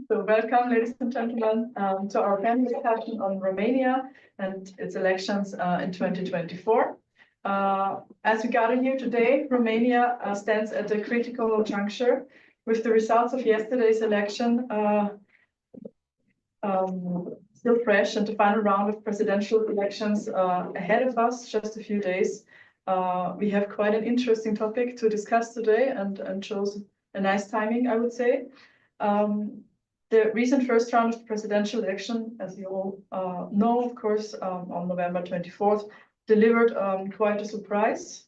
So welcome, ladies and gentlemen, to our panel discussion on Romania and its elections in 2024. As we gather here today, Romania stands at a critical juncture with the results of yesterday's election still fresh and the final round of presidential elections ahead of us, just a few days. We have quite an interesting topic to discuss today and chose a nice timing, I would say. The recent first round of presidential election, as you all know, of course, on November 24th, delivered quite a surprise.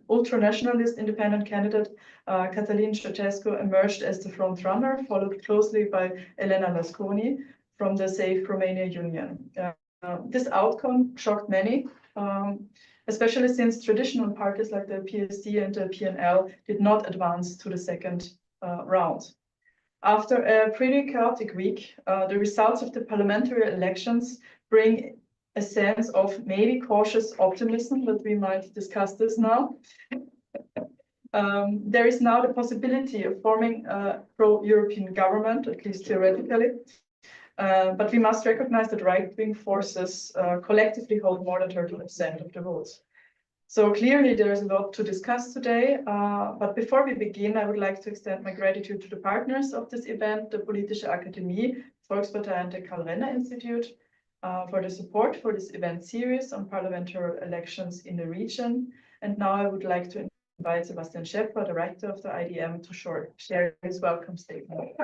Ultra-nationalist independent candidate Cătălin Ceaușescu emerged as the front-runner, followed closely by Elena Lasconi from the Safe Romania Union. This outcome shocked many, especially since traditional parties like the PSD and the PNL did not advance to the second round. After a pretty chaotic week, the results of the parliamentary elections bring a sense of maybe cautious optimism, but we might discuss this now. There is now the possibility of forming a pro-European government, at least theoretically, but we must recognize that right-wing forces collectively hold more than 30% of the votes. So clearly there is a lot to discuss today, but before we begin, I would like to extend my gratitude to the partners of this event, the Politische Akademie, Volkspartei and the Karl Renner Institute, for the support for this event series on parliamentary elections in the region. And now I would like to invite Sebastian Schäffer, the director of the IDM, to share his welcome statement.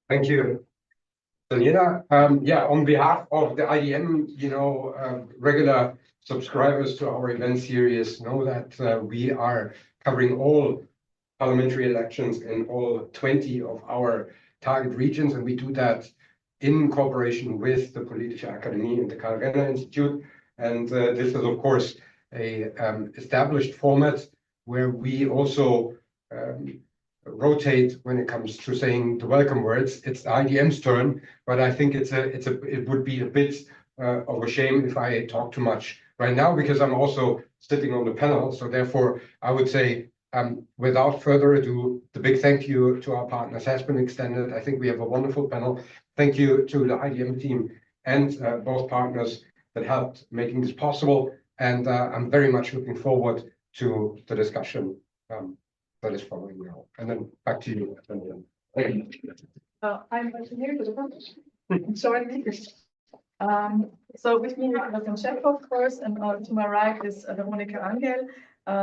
Thank you, Daniela. On behalf of the IDM, regular subscribers to our event series know that we are covering all parliamentary elections in all 20 of our target regions, and we do that in cooperation with the Politische Akademie and the Karl Renner Institute. And this is, of course, a established format where we also rotate when it comes to saying the welcome words. It's the IDM's turn, but I think it would be a bit of a shame if I talk too much right now, because I'm also sitting on the panel. So therefore, I would say, without further ado, the big thank you to our partners has been extended. I think we have a wonderful panel. Thank you to the IDM team and both partners that helped making this possible. And I'm very much looking forward to the discussion that is following now. And then back to you, Daniela. I'm here to the front. Sorry. So with me, Sebastian Schäffer, of course, and to my right is Veronica Anghel.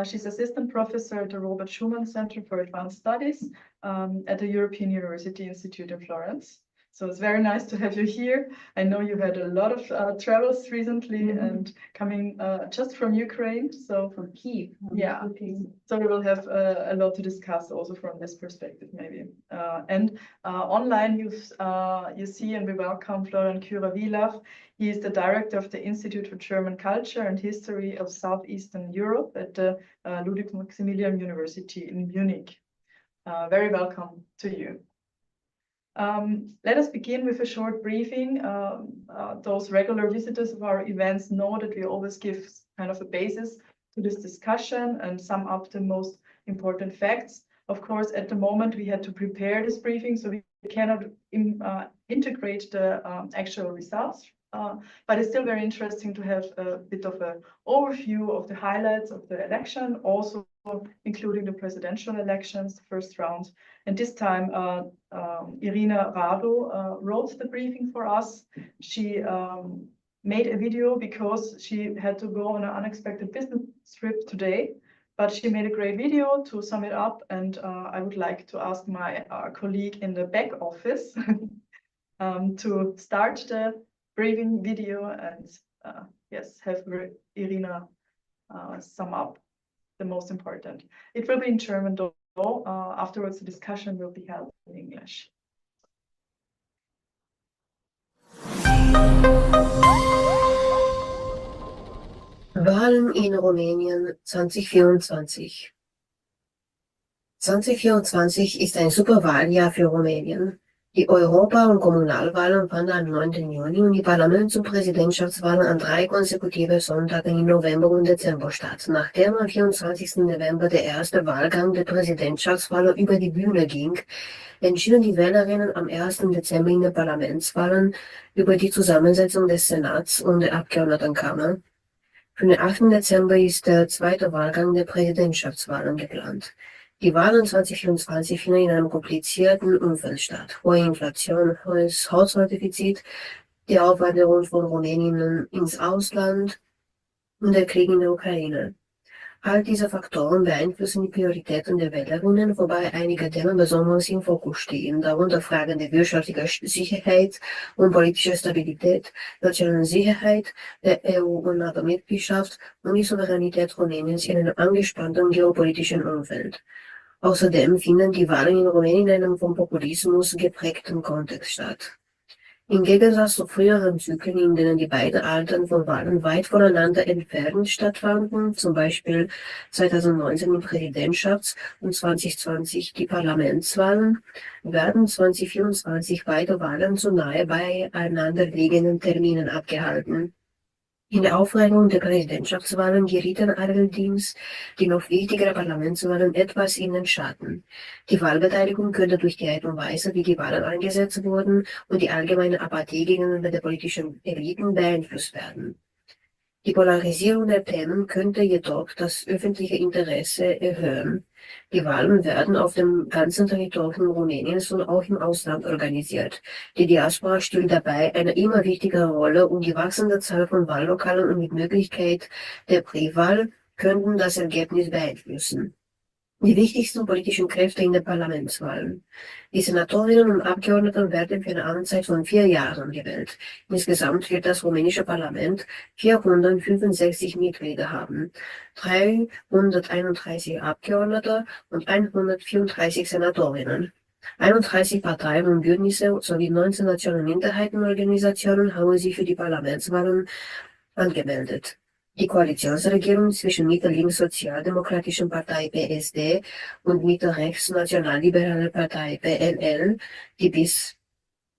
She's assistant professor at the Robert Schuman Center for Advanced Studies at the European University Institute in Florence. So it's very nice to have you here. I know you had a lot of travels recently and coming just from Ukraine. So from Kyiv. Yeah. So we will have a lot to discuss also from this perspective, maybe. And online you see and we welcome Florian Kührer-Wielach. He is the director of the Institute for German Culture and History of Southeastern Europe at the Ludwig-Maximilians-Universität in Munich. Very welcome to you. Let us begin with a short briefing. Those regular visitors of our events know that we always give kind of a basis to this discussion and sum up the most important facts. Of course, at the moment we had to prepare this briefing, so we cannot integrate the actual results. But it's still very interesting to have a bit of an overview of the highlights of the election, also including the presidential elections, the first round. And this time, Irina Radu wrote the briefing for us. She made a video because she had to go on an unexpected business trip today, but she made a great video to sum it up. And I would like to ask my colleague in the back office to start the briefing video and yes, have Irina sum up the most important. It will be in German though. Afterwards, the discussion will be held in English. Wahlen in Rumänien 2024. 2024 ist ein super Wahljahr für Rumänien. Die Europa- und Kommunalwahlen fanden am 9. Juni und die Parlaments- und Präsidentschaftswahlen an 3 konsekutiven Sonntagen im November und Dezember statt. Nachdem am 24. November der erste Wahlgang der Präsidentschaftswahlen über die Bühne ging, entschieden die Wählerinnen am 1. Dezember in den Parlamentswahlen über die Zusammensetzung des Senats und der Abgeordnetenkammer. Für den 8. Dezember ist der zweite Wahlgang der Präsidentschaftswahlen geplant. Die Wahlen 2024 finden in einem komplizierten Umfeld statt. Hohe Inflation, hohes Haushaltsdefizit, die Aufwanderung von Rumäniern ins Ausland und der Krieg in der Ukraine. All diese Faktoren beeinflussen die Prioritäten der Wählerinnen, wobei einige Themen besonders im Fokus stehen, darunter Fragen der wirtschaftlichen Sicherheit und politischer Stabilität, nationale Sicherheit, der EU- und NATO-Mitgliedschaft und die Souveränität Rumäniens in einem angespannten geopolitischen Umfeld. Außerdem finden die Wahlen in Rumänien in einem vom Populismus geprägten Kontext statt. Im Gegensatz zu früheren Zyklen, in denen die beiden Arten von Wahlen weit voneinander entfernt stattfanden, zum Beispiel 2019 die Präsidentschafts- und 2020 die Parlamentswahlen, werden 2024 beide Wahlen zu nahe beieinander liegenden Terminen abgehalten. In der Aufregung der Präsidentschaftswahlen gerieten allerdings die noch wichtigeren Parlamentswahlen etwas in den Schatten. Die Wahlbeteiligung könnte durch die Art und Weise, wie die Wahlen eingesetzt wurden, und die allgemeine Apathie gegenüber der politischen Eliten beeinflusst werden. Die Polarisierung der Themen könnte jedoch das öffentliche Interesse erhöhen. Die Wahlen werden auf dem ganzen Territorium Rumäniens und auch im Ausland organisiert. Die Diaspora spielt dabei eine immer wichtigere Rolle und die wachsende Zahl von Wahllokalen und die Möglichkeit der Briefwahl könnten das Ergebnis beeinflussen. Die wichtigsten politischen Kräfte in den Parlamentswahlen. Die Senatorinnen und Abgeordneten werden für eine Amtszeit von 4 Jahren gewählt. Insgesamt wird das rumänische Parlament 465 Mitglieder haben, 331 Abgeordnete und 134 Senatorinnen. 31 Parteien und Bündnisse sowie 19 nationale Minderheitenorganisationen haben sich für die Parlamentswahlen angemeldet. Die Koalitionsregierung zwischen Mitte-Links-Sozialdemokratischen Partei PSD und Mitte-Rechts-Nationalliberale Partei PNL, die bis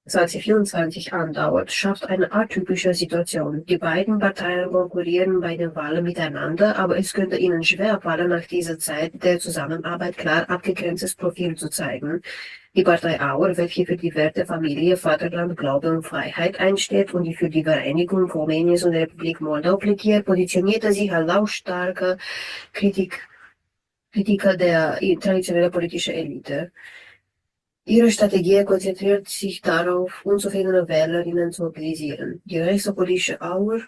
2024 andauert, schafft eine atypische Situation. Die beiden Parteien konkurrieren bei den Wahlen miteinander, aber es könnte ihnen schwerfallen, nach dieser Zeit der Zusammenarbeit klar abgegrenztes Profil zu zeigen. Die Partei Auer, welche für die Werte Familie, Vaterland, Glaube und Freiheit einsteht und die für die Vereinigung Rumäniens und der Republik Moldau plädiert, positionierte sich als lautstarker Kritiker der traditionellen politischen Elite. Ihre Strategie konzentriert sich darauf, unzufriedene Wählerinnen zu mobilisieren. Die rechtspopulistische Auer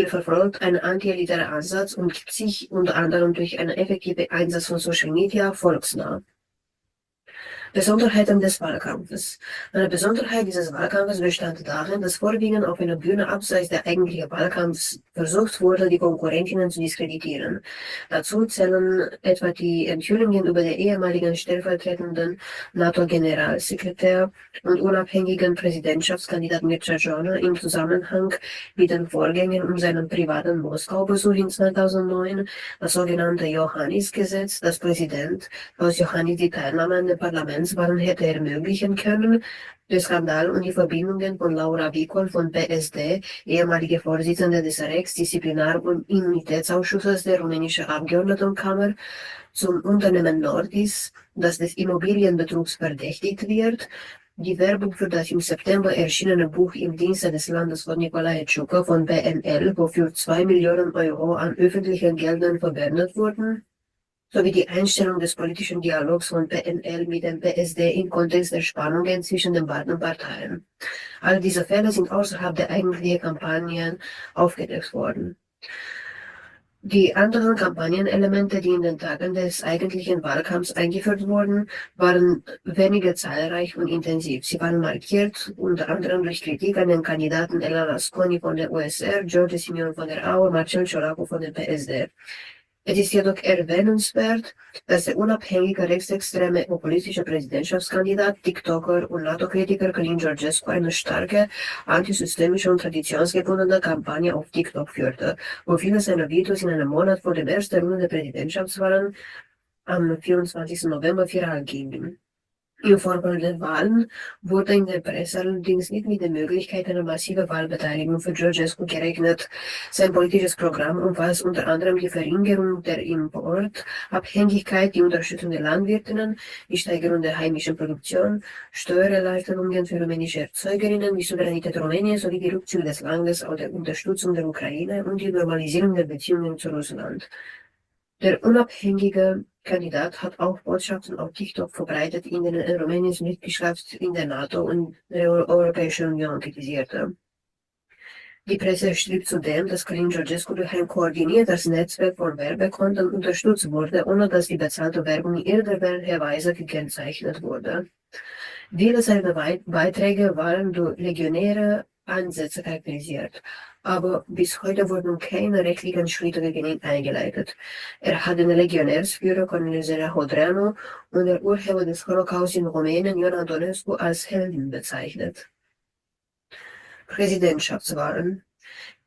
verfolgt einen anti-elitären Ansatz und gibt sich unter anderem durch einen effektiven Einsatz von Social Media volksnah. Besonderheiten des Wahlkampfes. Eine Besonderheit dieses Wahlkampfes bestand darin, dass vorwiegend auf einer Bühne abseits der eigentlichen Wahlkampfs versucht wurde, die Konkurrentinnen zu diskreditieren. Dazu zählen etwa die Enthüllungen über den ehemaligen stellvertretenden NATO-Generalsekretär und unabhängigen Präsidentschaftskandidaten Mircea Joner im Zusammenhang mit den Vorgängen um seinen privaten Moskau-Besuch in 2009, das sogenannte Iohannis-Gesetz, das Präsident aus Iohannis die Teilnahme an den Parlamentswahlen hätte ermöglichen können, der Skandal und die Verbindungen von Laura Wikol von PSD, ehemalige Vorsitzende des Rechtsdisziplinar- und Immunitätsausschusses der rumänischen Abgeordnetenkammer, zum Unternehmen Nordis, das des Immobilienbetrugs verdächtigt wird, die Werbung für das im September erschienene Buch im Dienste des Landes von Nicolae Ciucă von BNL, wofür 2 Millionen Euro an öffentlichen Geldern verwendet wurden, sowie die Einstellung des politischen Dialogs von PNL mit dem PSD im Kontext der Spannungen zwischen den beiden Parteien. All diese Fälle sind außerhalb der eigentlichen Kampagnen aufgedeckt worden. Die anderen Kampagnenelemente, die in den Tagen des eigentlichen Wahlkampfs eingeführt wurden, waren weniger zahlreich und intensiv. Sie waren markiert unter anderem durch Kritik an den Kandidaten Elena Asconi von der USR, George Simeon von der AUR, Marcel Ciolacu von der PSD. Es ist jedoch erwähnenswert, dass der unabhängige rechtsextreme populistische Präsidentschaftskandidat, TikToker und NATO-Kritiker Călin Georgescu eine starke, antisystemische und traditionsgebundene Kampagne auf TikTok führte, wo viele seiner Videos in einem Monat vor der ersten Runde der Präsidentschaftswahlen am 24. November viral gingen. Im Vorfeld der Wahlen wurde in der Presse allerdings nicht mit der Möglichkeit einer massiven Wahlbeteiligung für Georgescu gerechnet. Sein politisches Programm umfasst unter anderem die Verringerung der Importabhängigkeit, die Unterstützung der Landwirtinnen, die Steigerung der heimischen Produktion, Steuererleichterungen für rumänische Erzeugerinnen, die Souveränität Rumäniens sowie die Rückzüge des Landes aus der Unterstützung der Ukraine und die Normalisierung der Beziehungen zu Russland. Der unabhängige Kandidat hat auch Botschaften auf TikTok verbreitet, in denen Rumäniens Mitgliedschaft in der NATO und der Europäischen Union kritisierte. Die Presse schrieb zudem, dass Călin Georgescu durch ein koordiniertes Netzwerk von Werbekonten unterstützt wurde, ohne dass die bezahlte Werbung in irgendwelcher Weise gekennzeichnet wurde. Viele seiner Beiträge waren durch legionäre Ansätze charakterisiert, aber bis heute wurden keine rechtlichen Schritte gegen ihn eingeleitet. Er hat den Legionärsführer Cornelis Hodranu und der Urheber des Holocaust in Rumänien, Ion Antonescu, als Helden bezeichnet. Präsidentschaftswahlen.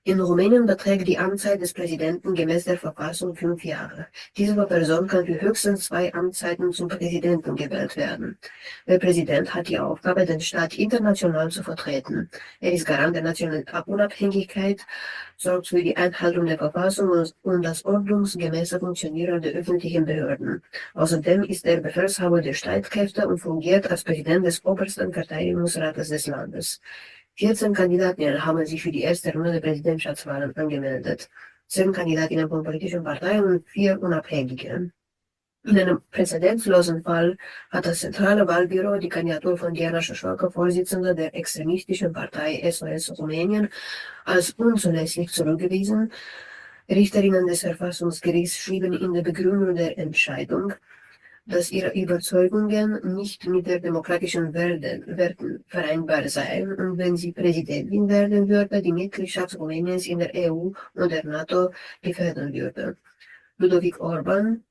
In Rumänien beträgt die Amtszeit des Präsidenten gemäß der Verfassung 5 Jahre. Diese Person kann für höchstens 2 Amtszeiten zum Präsidenten gewählt werden. Der Präsident hat die Aufgabe, den Staat international zu vertreten. Er ist Garant der nationalen Unabhängigkeit, sorgt für die Einhaltung der Verfassung und das ordnungsgemäße Funktionieren der öffentlichen Behörden. Außerdem ist er Befehlshaber der Streitkräfte und fungiert als Präsident des obersten Verteidigungsrates des Landes. 14 Kandidatinnen haben sich für die erste Runde der Präsidentschaftswahlen angemeldet. 10 Kandidatinnen von politischen Parteien und 4 Unabhängige. In einem präzedenzlosen Fall hat das Zentrale Wahlbüro die Kandidatur von Diana Schäffer, Vorsitzender der extremistischen Partei SOS Rumänien, als unzulässig zurückgewiesen. Richterinnen des Verfassungsgerichts schrieben in der Begründung der Entscheidung, dass ihre Überzeugungen nicht mit der demokratischen Werten vereinbar seien und wenn sie Präsidentin werden würde, die Mitgliedschaft Rumäniens in der EU und der NATO gefährden würde. Ludwig Orban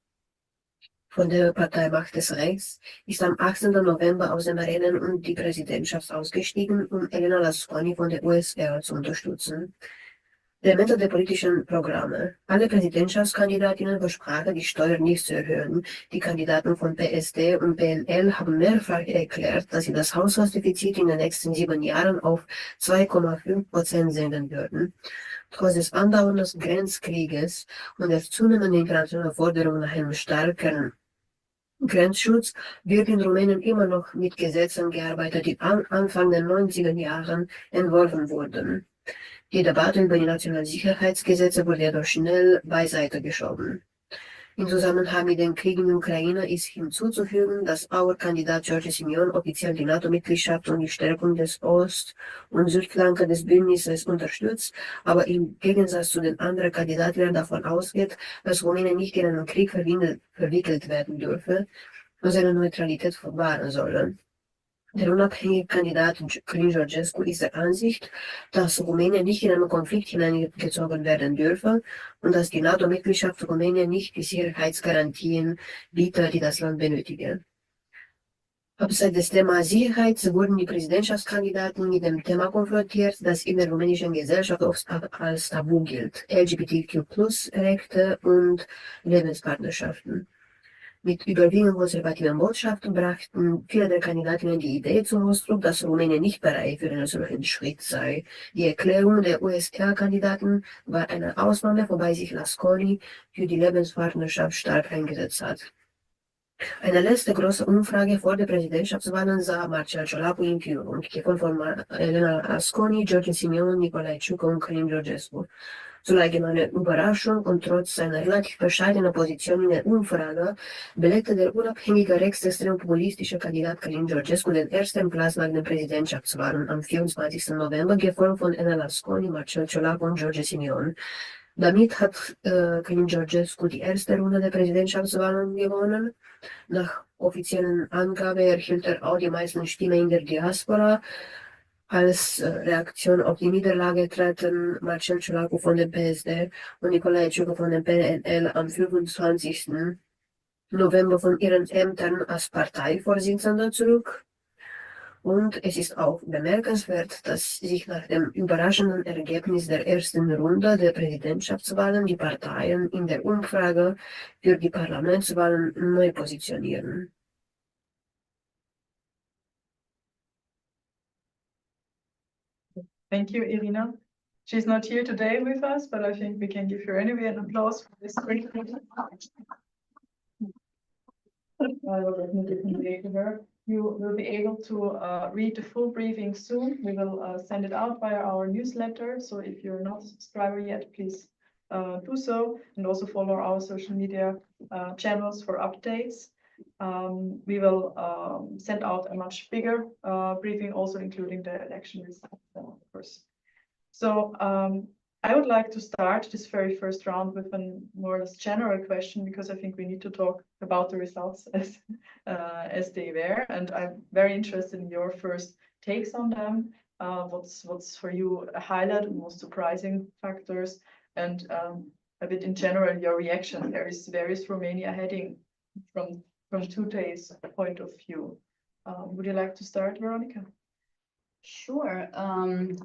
von der Partei Macht des Rechts ist am 18. November aus dem Rennen um die Präsidentschaft ausgestiegen, um Elena Lasconi von der USR zu unterstützen. Elemente der politischen Programme. Alle Präsidentschaftskandidatinnen versprachen, die Steuern nicht zu erhöhen. Die Kandidaten von PSD und PNL haben mehrfach erklärt, dass sie das Haushaltsdefizit in den nächsten 7 Jahren auf 2,5% senken würden. Trotz des andauernden Grenzkrieges und der zunehmenden internationalen Forderung nach einem starken Grenzschutz wird in Rumänien immer noch mit Gesetzen gearbeitet, die Anfang der 90er Jahren entworfen wurden. Die Debatte über die nationalen Sicherheitsgesetze wurde jedoch schnell beiseite geschoben. Im Zusammenhang mit dem Krieg in der Ukraine ist hinzuzufügen, dass auch Kandidat Giorgio Simeon offiziell die NATO-Mitgliedschaft und die Stärkung des Ost- und Südflanke des Bündnisses unterstützt, aber im Gegensatz zu den anderen Kandidatinnen davon ausgeht, dass Rumänien nicht in einen Krieg verwickelt werden dürfe und seine Neutralität wahren solle. Der unabhängige Kandidat Călin Georgescu ist der Ansicht, dass Rumänien nicht in einen Konflikt hineingezogen werden dürfe und dass die NATO-Mitgliedschaft Rumänien nicht die Sicherheitsgarantien bietet, die das Land benötige. Abseits des Themas Sicherheit wurden die Präsidentschaftskandidaten mit dem Thema konfrontiert, das in der rumänischen Gesellschaft oft als Tabu gilt: LGBTQ+-Rechte und Lebenspartnerschaften. Mit überwiegend konservativen Botschaften brachten viele der Kandidatinnen die Idee zum Ausdruck, dass Rumänien nicht bereit für einen solchen Schritt sei. Die Erklärung der USR-Kandidaten war eine Ausnahme, wobei sich Lasconi für die Lebenspartnerschaft stark eingesetzt hat. Eine letzte große Umfrage vor der Präsidentschaftswahlen sah Marcel Ciolacu in Führung, gefolgt von Elena Lasconi, George Simeon, Nicolae Ciucă und Călin Georgescu. Zur allgemeinen Überraschung und trotz seiner relativ bescheidenen Position in der Umfrage belegte der unabhängige rechtsextrem populistische Kandidat Călin Georgescu den ersten Platz nach den Präsidentschaftswahlen am 24. November, gefolgt von Elena Lasconi, Marcel Ciolacu und George Simeon. Damit hat Călin Georgescu die erste Runde der Präsidentschaftswahlen gewonnen. Nach offiziellen Angaben erhielt er auch die meisten Stimmen in der Diaspora. Als Reaktion auf die Niederlage traten Marcel Ciolacu von der PSD und Nicolae Ciucă von der PNL am 25. November von ihren Ämtern als Parteivorsitzender zurück. Und es ist auch bemerkenswert, dass sich nach dem überraschenden Ergebnis der ersten Runde der Präsidentschaftswahlen die Parteien in der Umfrage für die Parlamentswahlen neu positionieren. Thank you, Irina. She's not here today with us, but I think we can give her anyway an applause for this great. I will definitely convey to her. You will be able to read the full briefing soon. We will send it out via our newsletter. So if you're not a subscriber yet, please do so, and also follow our social media channels for updates. We will send out a much bigger briefing, also including the election results, of course. So I would like to start this very first round with a more or less general question, because I think we need to talk about the results as they were, and I'm very interested in your first takes on them. What's for you a highlight and most surprising factors, and a bit in general your reaction. Where is Romania heading from today's point of view? Would you like to start, Veronica? Sure.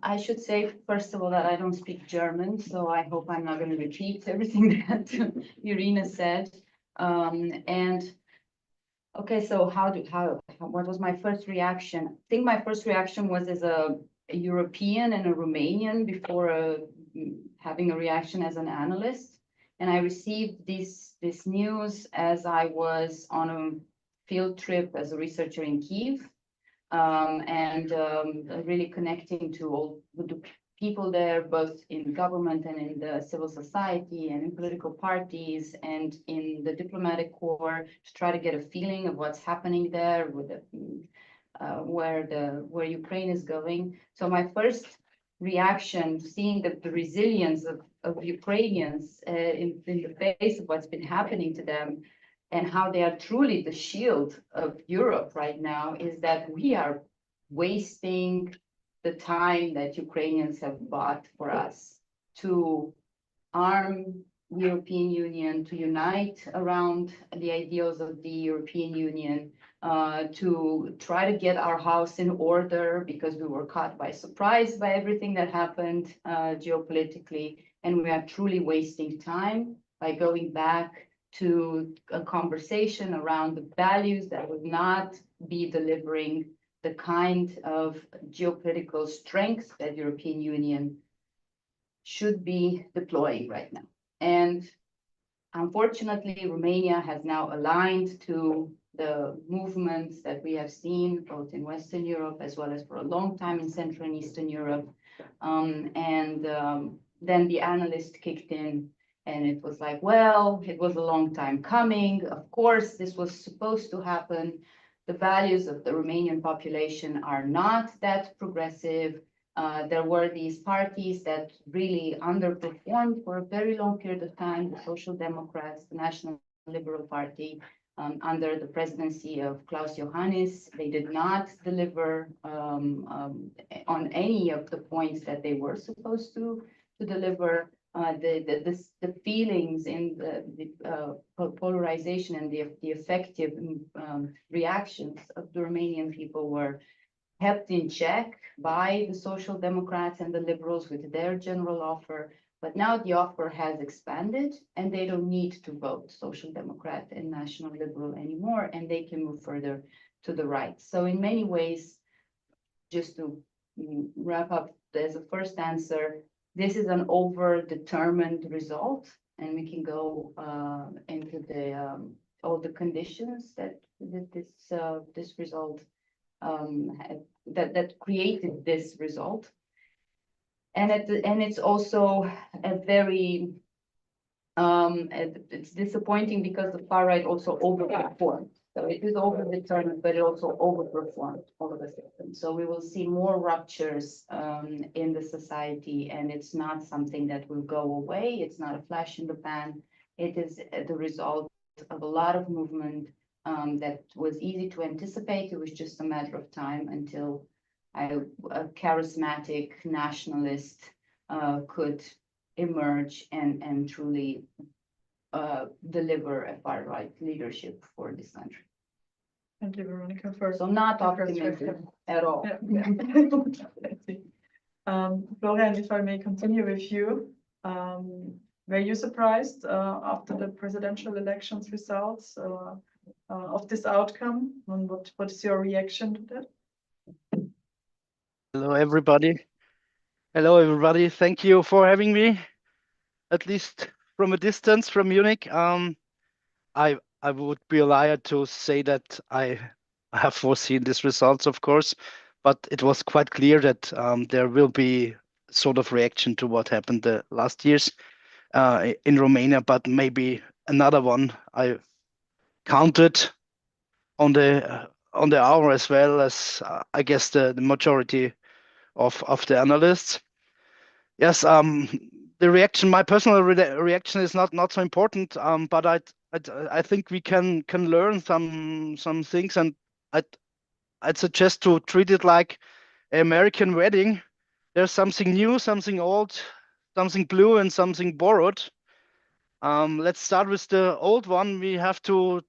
I should say, first of all, that I don't speak German, so I hope I'm not going to repeat everything that Irina said. And okay, so what was my first reaction? I think my first reaction was as a European and a Romanian before having a reaction as an analyst. And I received this news as I was on a field trip as a researcher in Kyiv. Really connecting to all the people there, both in government and in the civil society and in political parties and in the diplomatic corps, to try to get a feeling of what's happening there, with where Ukraine is going. So my first reaction, seeing the resilience of Ukrainians in the face of what's been happening to them, and how they are truly the shield of Europe right now, is that we are wasting the time that Ukrainians have bought for us to arm the European Union, to unite around the ideals of the European Union, to try to get our house in order, because we were caught by surprise by everything that happened geopolitically, and we are truly wasting time by going back to a conversation around the values that would not be delivering the kind of geopolitical strength that European Union should be deploying right now. And unfortunately, Romania has now aligned to the movements that we have seen both in Western Europe as well as for a long time in Central and Eastern Europe. Then the analyst kicked in. And it was like, well, it was a long time coming. Of course, this was supposed to happen. The values of the Romanian population are not that progressive. There were these parties that really underperformed for a very long period of time. The Social Democrats, the National Liberal Party, under the presidency of Klaus Johannes, they did not deliver on any of the points that they were supposed to deliver. The feelings in the polarization and the effective reactions of the Romanian people were kept in check by the Social Democrats and the Liberals with their general offer. But now the offer has expanded, and they don't need to vote Social Democrat and National Liberal anymore, and they can move further to the right. So in many ways, just to wrap up as a first answer, this is an over-determined result, and we can go into all the conditions that this result that created this result, and it's also a very it's disappointing because the far right also overperformed. So it is over-determined, but it also overperformed all of a sudden. So we will see more ruptures in the society, and it's not something that will go away. It's not a flash in the pan. It is the result of a lot of movement that was easy to anticipate. It was just a matter of time until a charismatic nationalist could emerge and truly deliver a far-right leadership for this country. Thank you, Veronica. So not optimistic at all. Yeah. Florian, if I may continue with you, were you surprised after the presidential elections results of this outcome? And what is your reaction to that? Hello, everybody. Hello, everybody. Thank you for having me, at least from a distance from Munich. I would be a liar to say that I have foreseen these results, of course, but it was quite clear that there will be sort of reaction to what happened the last years in Romania, but maybe another one. I counted on the hour as well as I guess the majority of the analysts. Yes, the reaction, my personal reaction is not so important, but I think we can learn some things, and I'd suggest to treat it like an American wedding. There's something new, something old, something blue, and something borrowed. Let's start with the old one. We have to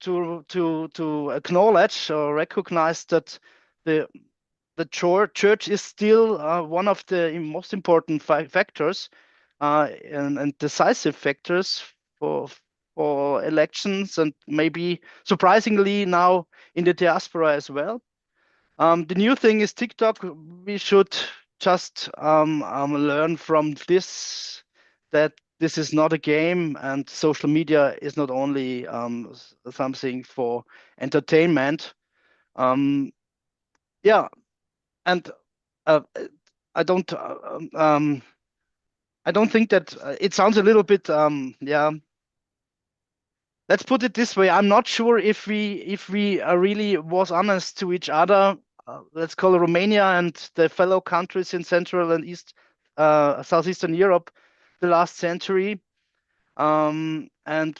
acknowledge or recognize that the church is still one of the most important factors and decisive factors for elections, and maybe surprisingly now in the diaspora as well. The new thing is TikTok. We should just learn from this that this is not a game, and social media is not only something for entertainment. Yeah, and I don't think that it sounds a little bit yeah. Let's put it this way. I'm not sure if we really was honest to each other. Let's call Romania and the fellow countries in Central and East, Southeastern Europe, the last century. And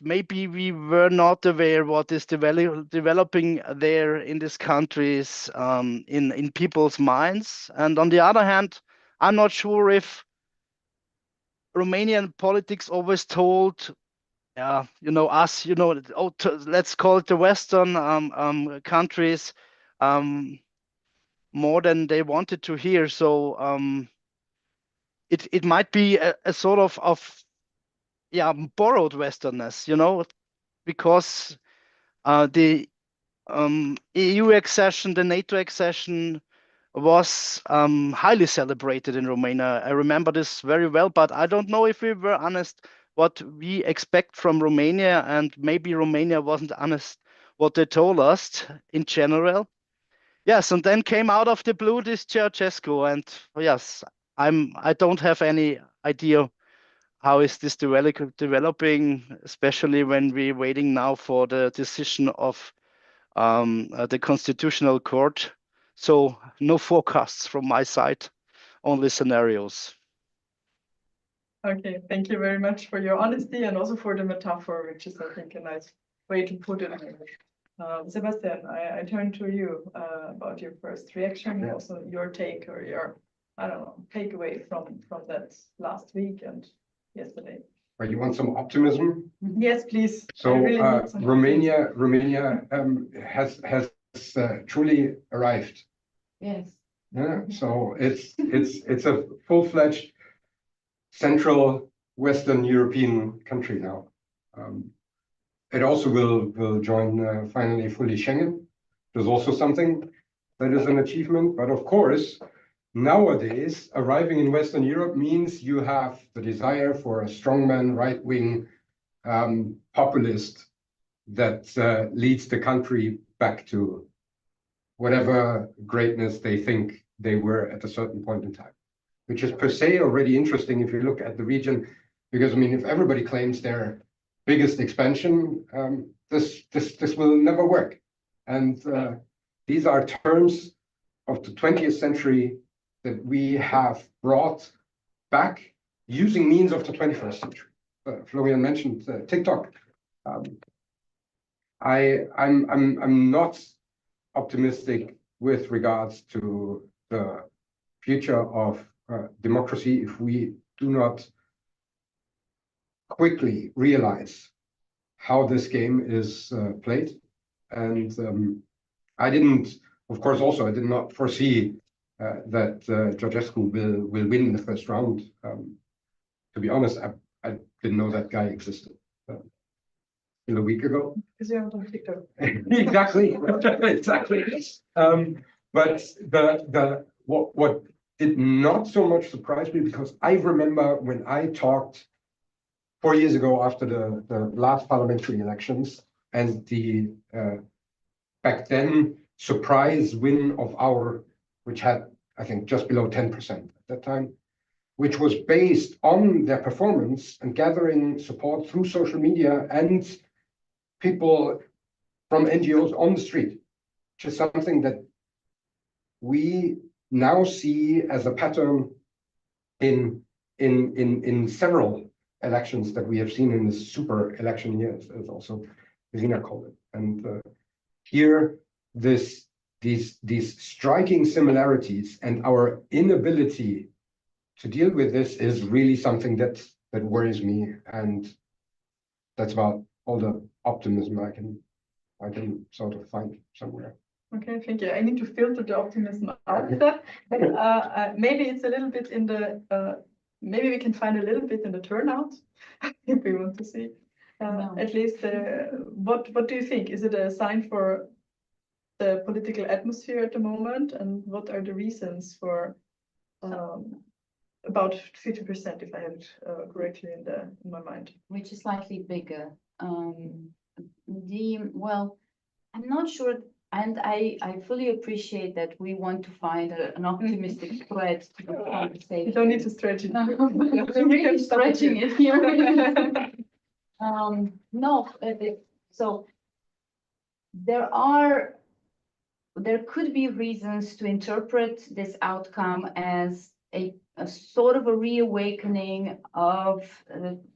maybe we were not aware what is developing there in these countries, in people's minds. And on the other hand, I'm not sure if Romanian politics always told, us, let's call it the Western countries, more than they wanted to hear. So it might be a sort of borrowed Westernness, because the EU accession, the NATO accession was highly celebrated in Romania. I remember this very well, but I don't know if we were honest what we expect from Romania, and maybe Romania wasn't honest what they told us in general. Yes, and then came out of the blue this Ceausescu, and yes, I don't have any idea how is this developing, especially when we're waiting now for the decision of the Constitutional Court. So no forecasts from my side, only scenarios. Okay, thank you very much for your honesty and also for the metaphor, which is, I think, a nice way to put it. Sebastian, I turn to you about your first reaction, and also your take or your, I don't know, takeaway from that last week and yesterday. But you want some optimism? Yes, please. So really need some Romania has truly arrived. Yes. Yeah, so it's a full-fledged Central Western European country now. It also will join finally fully Schengen. There's also something that is an achievement. But of course, nowadays, arriving in Western Europe means you have the desire for a strongman, right-wing populist that leads the country back to whatever greatness they think they were at a certain point in time, which is per se already interesting if you look at the region, because I mean, if everybody claims their biggest expansion, this will never work. And these are terms of the 20th century that we have brought back using means of the 21st century. Florian mentioned TikTok. I'm not optimistic with regards to the future of democracy if we do not quickly realize how this game is played. And I didn't, of course, also I did not foresee that Ceausescu will win the first round. To be honest, I didn't know that guy existed a week ago. Because you have on TikTok. Exactly, exactly. But what it not so much surprised me because I remember when I talked 4 years ago after the last parliamentary elections and the back then surprise win of our, which had, I think, just below 10% at that time, which was based on their performance and gathering support through social media and people from NGOs on the street, which is something that we now see as a pattern in several elections that we have seen in this super election year, as also Verena called it. And here, these striking similarities and our inability to deal with this is really something that worries me, and that's about all the optimism I can sort of find somewhere. Okay, thank you. I need to filter the optimism out of that. Maybe it's a little bit in the, maybe we can find a little bit in the turnout if we want to see. No. At least, what do you think? Is it a sign for the political atmosphere at the moment? And what are the reasons for about 50%, if I have it correctly in my mind? Which is slightly bigger. Well, I'm not sure, and I fully appreciate that we want to find an optimistic thread to the conversation. You don't need to stretch it. We're really stretching it here. No, so there could be reasons to interpret this outcome as a sort of a reawakening of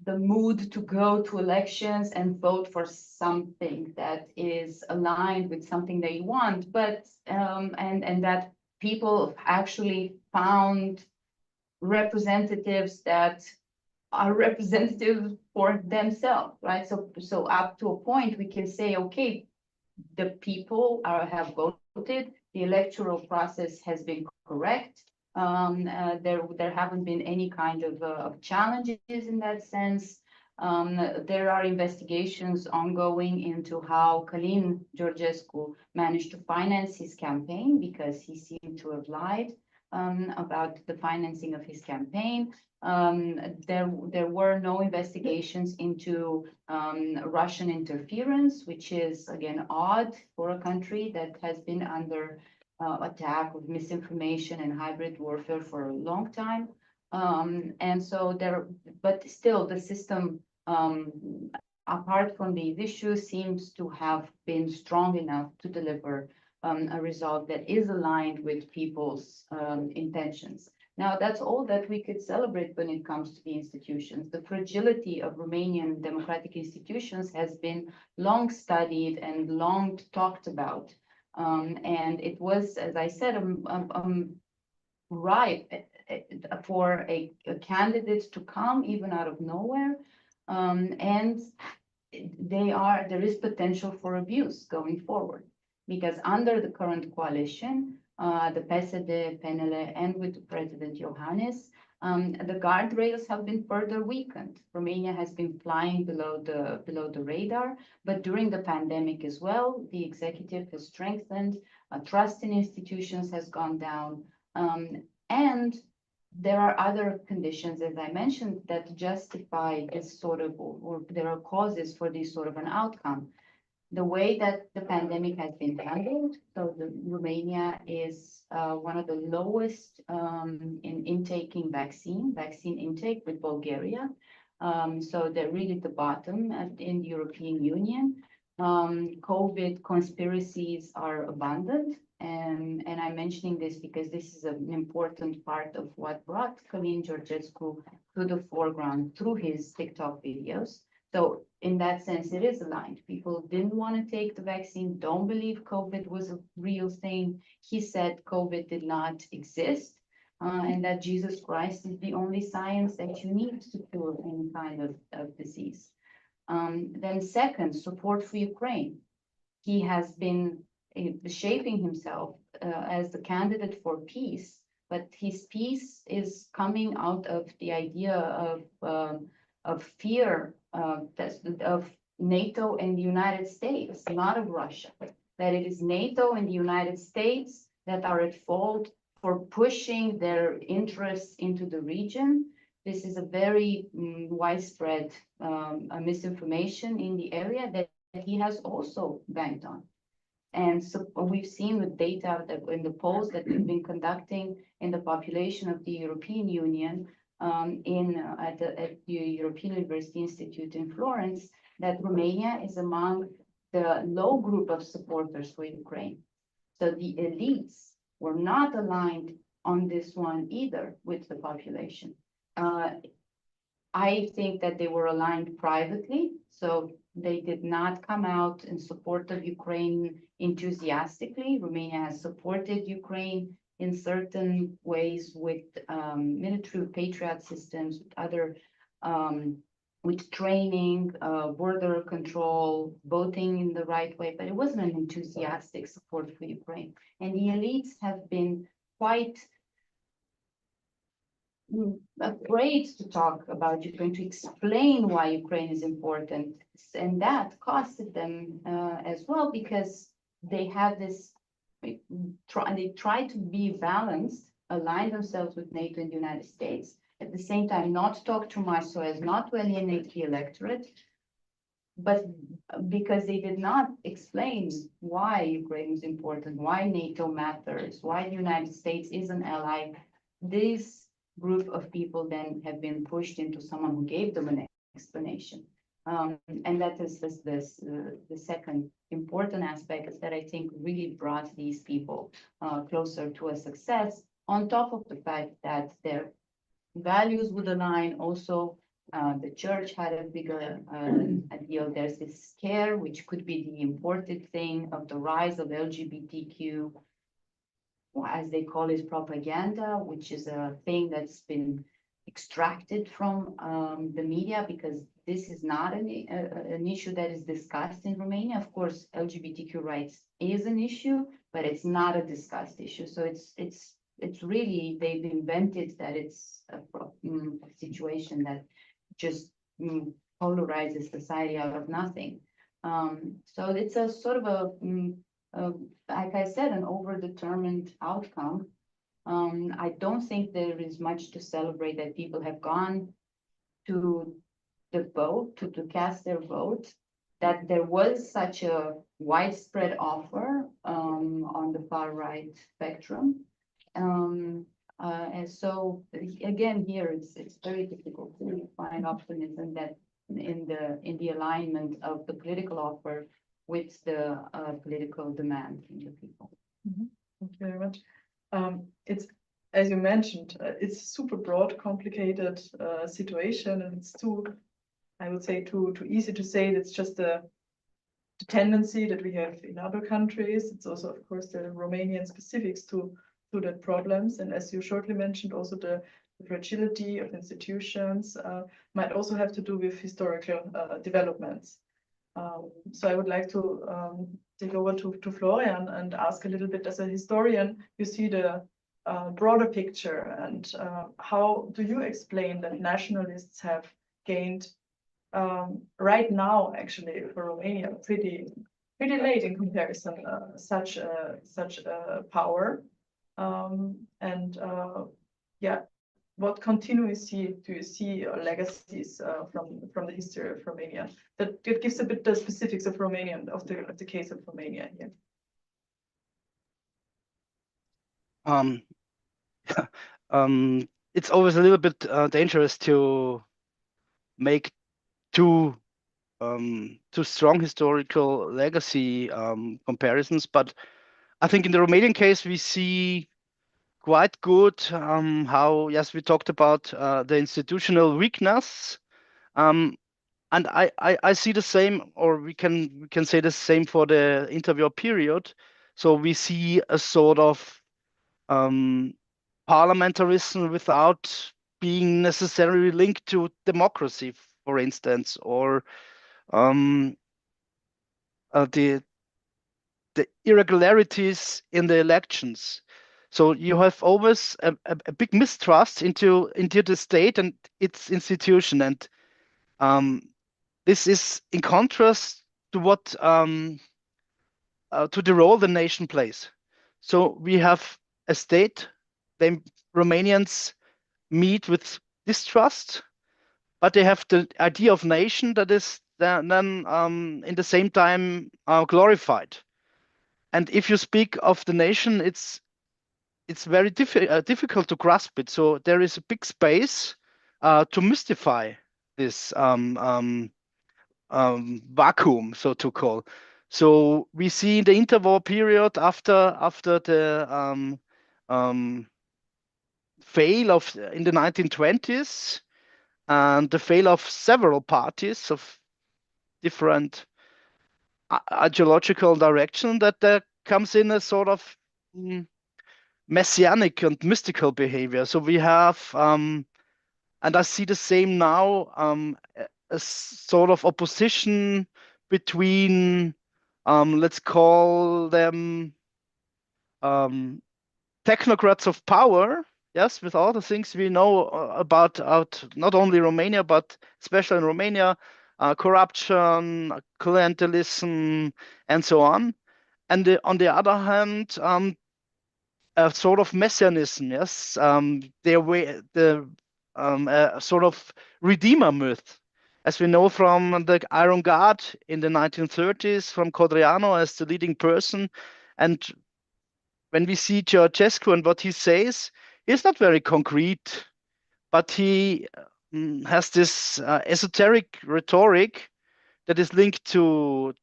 the mood to go to elections and vote for something that is aligned with something they want, but and that people actually found representatives that are representative for themselves, right? So up to a point, we can say, okay, the people have voted, the electoral process has been correct. There haven't been any kind of challenges in that sense. There are investigations ongoing into how Călin Georgescu managed to finance his campaign, because he seemed to have lied about the financing of his campaign. There were no investigations into Russian interference, which is again odd for a country that has been under attack with misinformation and hybrid warfare for a long time. And so but still the system, apart from these issues, seems to have been strong enough to deliver a result that is aligned with people's intentions. Now, that's all that we could celebrate when it comes to the institutions. The fragility of Romanian democratic institutions has been long studied and long talked about. And it was, as I said, ripe for a candidate to come even out of nowhere. And there is potential for abuse going forward, because under the current coalition, the PSD, PNL, and with President Iohannis, the guardrails have been further weakened. Romania has been flying below the radar, but during the pandemic as well, the executive has strengthened, trust in institutions has gone down, and there are other conditions, as I mentioned, that justify this sort of, or there are causes for this sort of an outcome. The way that the pandemic has been handled, so Romania is one of the lowest in intaking vaccine intake with Bulgaria. So they're really the bottom in the European Union. COVID conspiracies are abundant. And I'm mentioning this because this is an important part of what brought Călin Georgescu to the foreground through his TikTok videos. So in that sense, it is aligned. People didn't want to take the vaccine, don't believe COVID was a real thing. He said COVID did not exist, and that Jesus Christ is the only science that you need to cure any kind of disease. Then second, support for Ukraine. He has been shaping himself as the candidate for peace, but his peace is coming out of the idea of fear of NATO and the United States, not of Russia. That it is NATO and the United States that are at fault for pushing their interests into the region. This is a very widespread misinformation in the area that he has also banked on. And so we've seen with data that in the polls that we've been conducting in the population of the European Union at the European University Institute in Florence, that Romania is among the low group of supporters for Ukraine. So the elites were not aligned on this one either with the population. I think that they were aligned privately, so they did not come out in support of Ukraine enthusiastically. Romania has supported Ukraine in certain ways with military Patriot systems, with other, with training, border control, voting in the right way, but it wasn't an enthusiastic support for Ukraine. And the elites have been quite afraid to talk about Ukraine, to explain why Ukraine is important. And that costed them as well, because they have this, they try to be balanced, align themselves with NATO and the United States, at the same time not talk too much so as not to alienate the electorate, but because they did not explain why Ukraine is important, why NATO matters, why the United States is an ally. This group of people then have been pushed into someone who gave them an explanation. And that is the second important aspect, is that I think really brought these people closer to a success, on top of the fact that their values would align. Also, the church had a bigger deal. There's this scare, which could be the imported thing of the rise of LGBTQ, as they call it, propaganda, which is a thing that's been extracted from the media, because this is not an issue that is discussed in Romania. Of course, LGBTQ rights is an issue, but it's not a discussed issue. So it's really, they've invented that it's a situation that just polarizes society out of nothing. So it's a sort of a like I said, an overdetermined outcome. I don't think there is much to celebrate that people have gone to the vote, to cast their vote, that there was such a widespread offer on the far right spectrum. And so again, here it's very difficult to find optimism that in the alignment of the political offer with the political demand from the people. Thank you very much. It's, as you mentioned, it's a super broad, complicated situation, and it's too, I would say, too easy to say it's just the tendency that we have in other countries. It's also, of course, the Romanian specifics to that problems, and as you shortly mentioned, also the fragility of institutions might also have to do with historical developments. So I would like to take over to Florian and ask a little bit, as a historian, you see the broader picture, and how do you explain that nationalists have gained right now, actually, for Romania, pretty late in comparison, such power, and yeah, what continuity do you see, or legacies from the history of Romania that gives a bit the specifics of Romania, of the case of Romania here? It's always a little bit dangerous to make too strong historical legacy comparisons, but I think in the Romanian case we see quite good how, yes, we talked about the institutional weakness, and I see the same, or we can say the same for the interwar period. So we see a sort of parliamentarism without being necessarily linked to democracy, for instance, or the irregularities in the elections. So you have always a big mistrust into the state and its institution, and this is in contrast to what to the role the nation plays. So we have a state Romanians meet with distrust, but they have the idea of nation that is then in the same time glorified. And if you speak of the nation, it's very difficult to grasp it. So there is a big space to mystify this vacuum, so to call. So we see in the interwar period after the fail of in the 1920s and the fail of several parties of different ideological direction, that there comes in a sort of messianic and mystical behavior. So we have, and I see the same now, a sort of opposition between, let's call them technocrats of power, yes, with all the things we know about not only Romania, but especially in Romania, corruption, clientelism, and so on. And on the other hand, a sort of messianism, yes, the sort of redeemer myth, as we know from the Iron Guard in the 1930s, from Codreanu as the leading person. And when we see Ceausescu and what he says, he's not very concrete, but he has this esoteric rhetoric that is linked to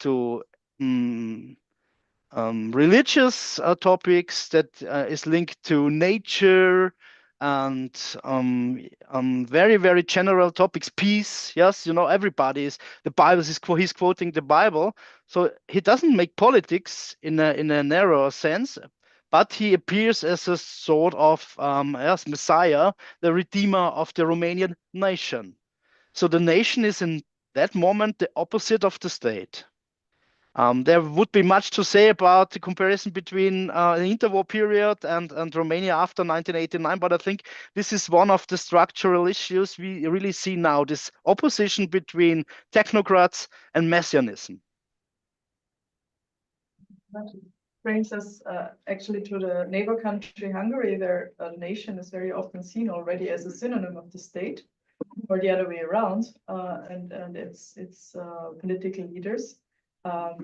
religious topics, that is linked to nature and very, very general topics. Peace, yes, you know, everybody's the Bible is he's quoting the Bible, so he doesn't make politics in a narrow sense, but he appears as a sort of yes, Messiah, the redeemer of the Romanian nation. So the nation is in that moment the opposite of the state. There would be much to say about the comparison between the interwar period and Romania after 1989, but I think this is one of the structural issues we really see now, this opposition between technocrats and messianism. That brings us actually to the neighbor country, Hungary. Their nation is very often seen already as a synonym of the state, or the other way around, and its political leaders.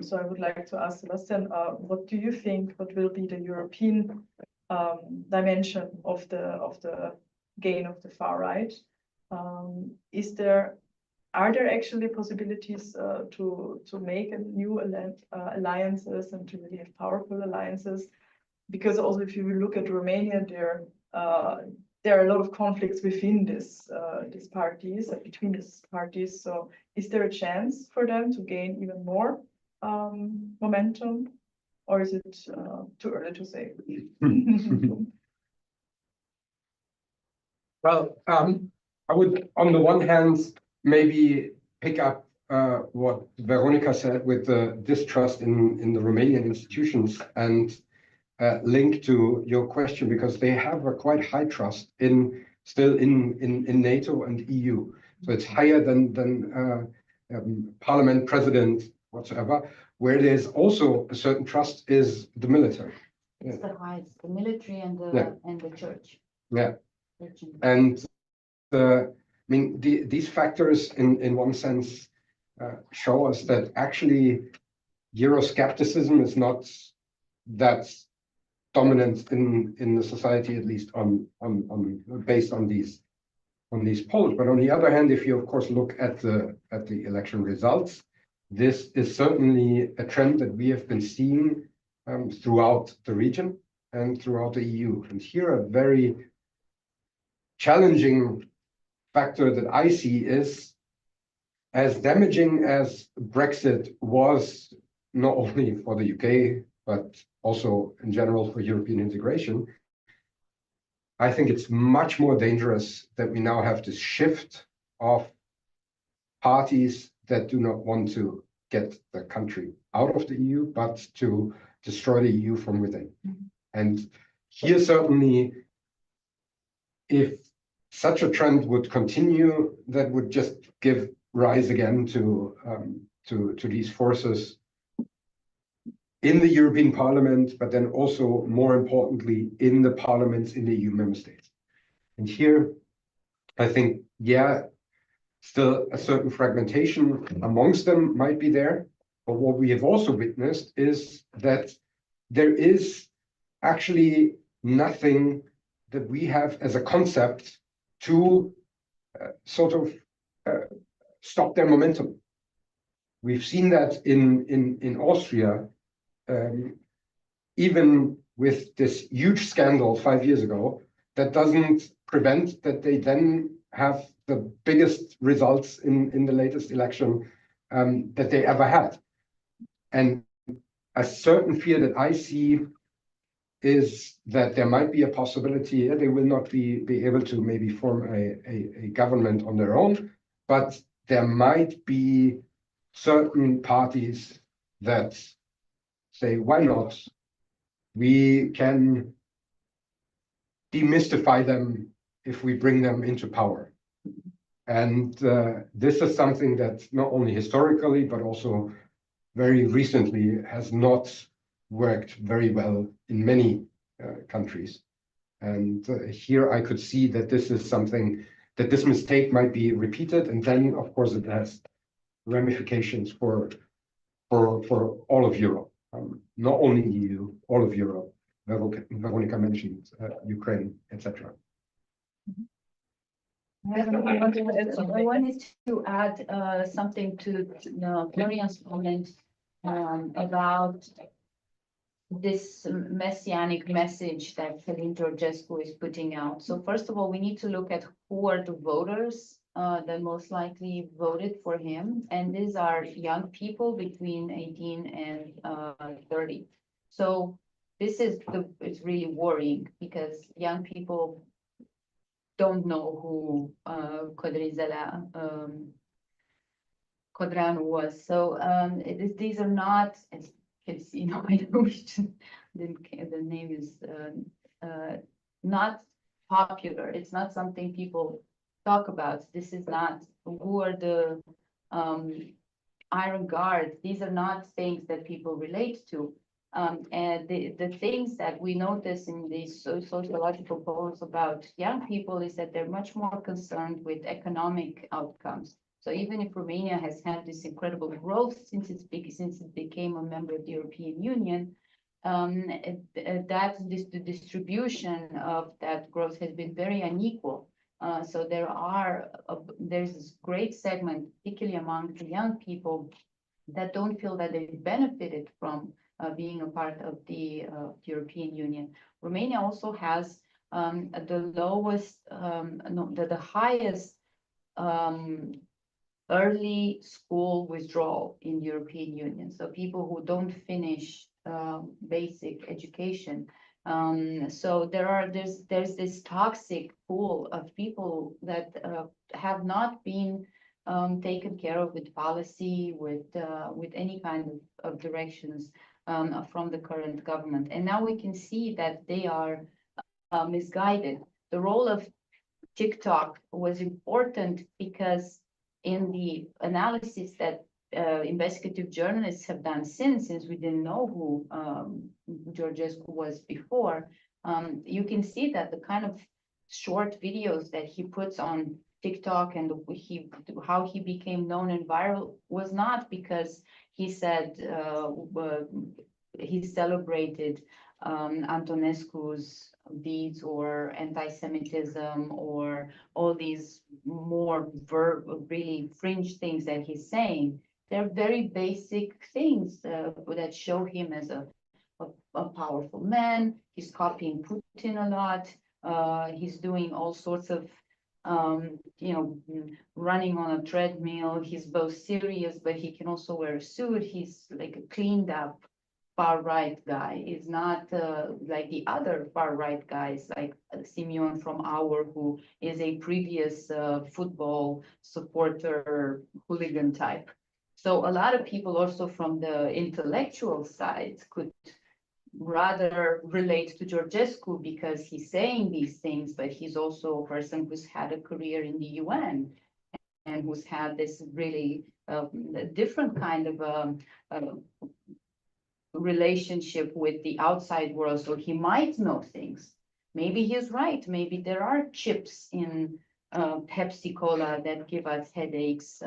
So I would like to ask Sebastian, what do you think? What will be the European dimension of the gain of the far right? Are there actually possibilities to make a new alliances and to really have powerful alliances? Because also, if you look at Romania, there are a lot of conflicts within these parties, between these parties. So is there a chance for them to gain even more momentum, or is it too early to say? Well, I would, on the one hand, maybe pick up what Veronica said with the distrust in the Romanian institutions and link to your question, because they have a quite high trust still in NATO and EU. So it's higher than parliament, president, whatsoever. Where there's also a certain trust is the military. It's the highest, the military and the church. Yeah. And I mean, these factors in one sense show us that actually Euroscepticism is not that dominant in the society, at least based on these polls. But on the other hand, if you of course look at the election results, this is certainly a trend that we have been seeing throughout the region and throughout the EU. And here a very challenging factor that I see is, as damaging as Brexit was, not only for the UK, but also in general for European integration, I think it's much more dangerous that we now have this shift of parties that do not want to get the country out of the EU, but to destroy the EU from within. Mm-hmm. And here certainly, if such a trend would continue, that would just give rise again to these forces in the European Parliament, but then also more importantly in the parliaments in the EU member states. And here, I think, yeah, still a certain fragmentation amongst them might be there. But what we have also witnessed is that there is actually nothing that we have as a concept to sort of stop their momentum. We've seen that in Austria, even with this huge scandal 5 years ago, that doesn't prevent that they then have the biggest results in the latest election that they ever had. And a certain fear that I see is that there might be a possibility they will not be able to maybe form a government on their own, but there might be certain parties that say, why not? We can demystify them if we bring them into power. And this is something that not only historically, but also very recently has not worked very well in many countries. And here I could see that this is something that this mistake might be repeated. And then, of course, it has ramifications for all of Europe, not only EU, all of Europe. Veronica mentioned Ukraine, etc. I wanted to add something to Florian's comment about this messianic message that Călin Georgescu is putting out. So first of all, we need to look at who are the voters that most likely voted for him. And these are young people between 18 and 30. So this is it's really worrying because young people don't know who Codreanu was. So these are not, as you can see, the name is not popular. It's not something people talk about. This is not who are the Iron Guard. These are not things that people relate to. And the things that we notice in these sociological polls about young people is that they're much more concerned with economic outcomes. So even if Romania has had this incredible growth since it became a member of the European Union, the distribution of that growth has been very unequal. So there's this great segment, particularly among the young people, that don't feel that they've benefited from being a part of the European Union. Romania also has the lowest, the highest early school withdrawal in European Union. So people who don't finish basic education. So there's this toxic pool of people that have not been taken care of with policy, with any kind of directions from the current government. And now we can see that they are misguided. The role of TikTok was important because in the analysis that investigative journalists have done since we didn't know who Georgescu was before, you can see that the kind of short videos that he puts on TikTok and how he became known and viral was not because he said he celebrated Antonescu's deeds or anti-Semitism or all these more really fringe things that he's saying. They're very basic things that show him as a powerful man. He's copying Putin a lot. He's doing all sorts of running on a treadmill. He's both serious, but he can also wear a suit. He's like a cleaned up far-right guy. He's not like the other far-right guys, like Simeon from Our, who is a previous football supporter, hooligan type. So a lot of people also from the intellectual side could rather relate to Georgescu because he's saying these things, but he's also a person who's had a career in the UN and who's had this really different kind of relationship with the outside world, so he might know things. Maybe he's right. Maybe there are chips in Pepsi Cola that give us headaches,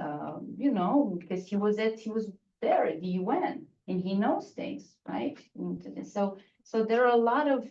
you know, because he was there at the UN and he knows things, right? And so there are a lot of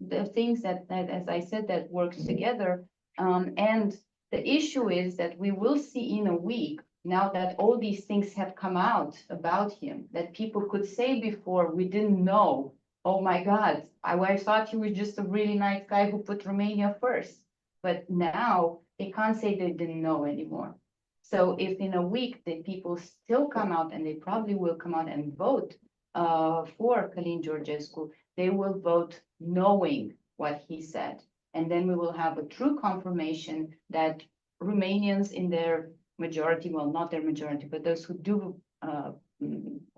the things that as I said, that works together. And the issue is that we will see in a week, now that all these things have come out about him, that people could say before, we didn't know. Oh my God, I thought he was just a really nice guy who put Romania first. But now they can't say they didn't know anymore. So if in a week the people still come out, and they probably will come out and vote for Călin Georgescu, they will vote knowing what he said. And then we will have a true confirmation that Romanians in their majority, well, not their majority, but those who do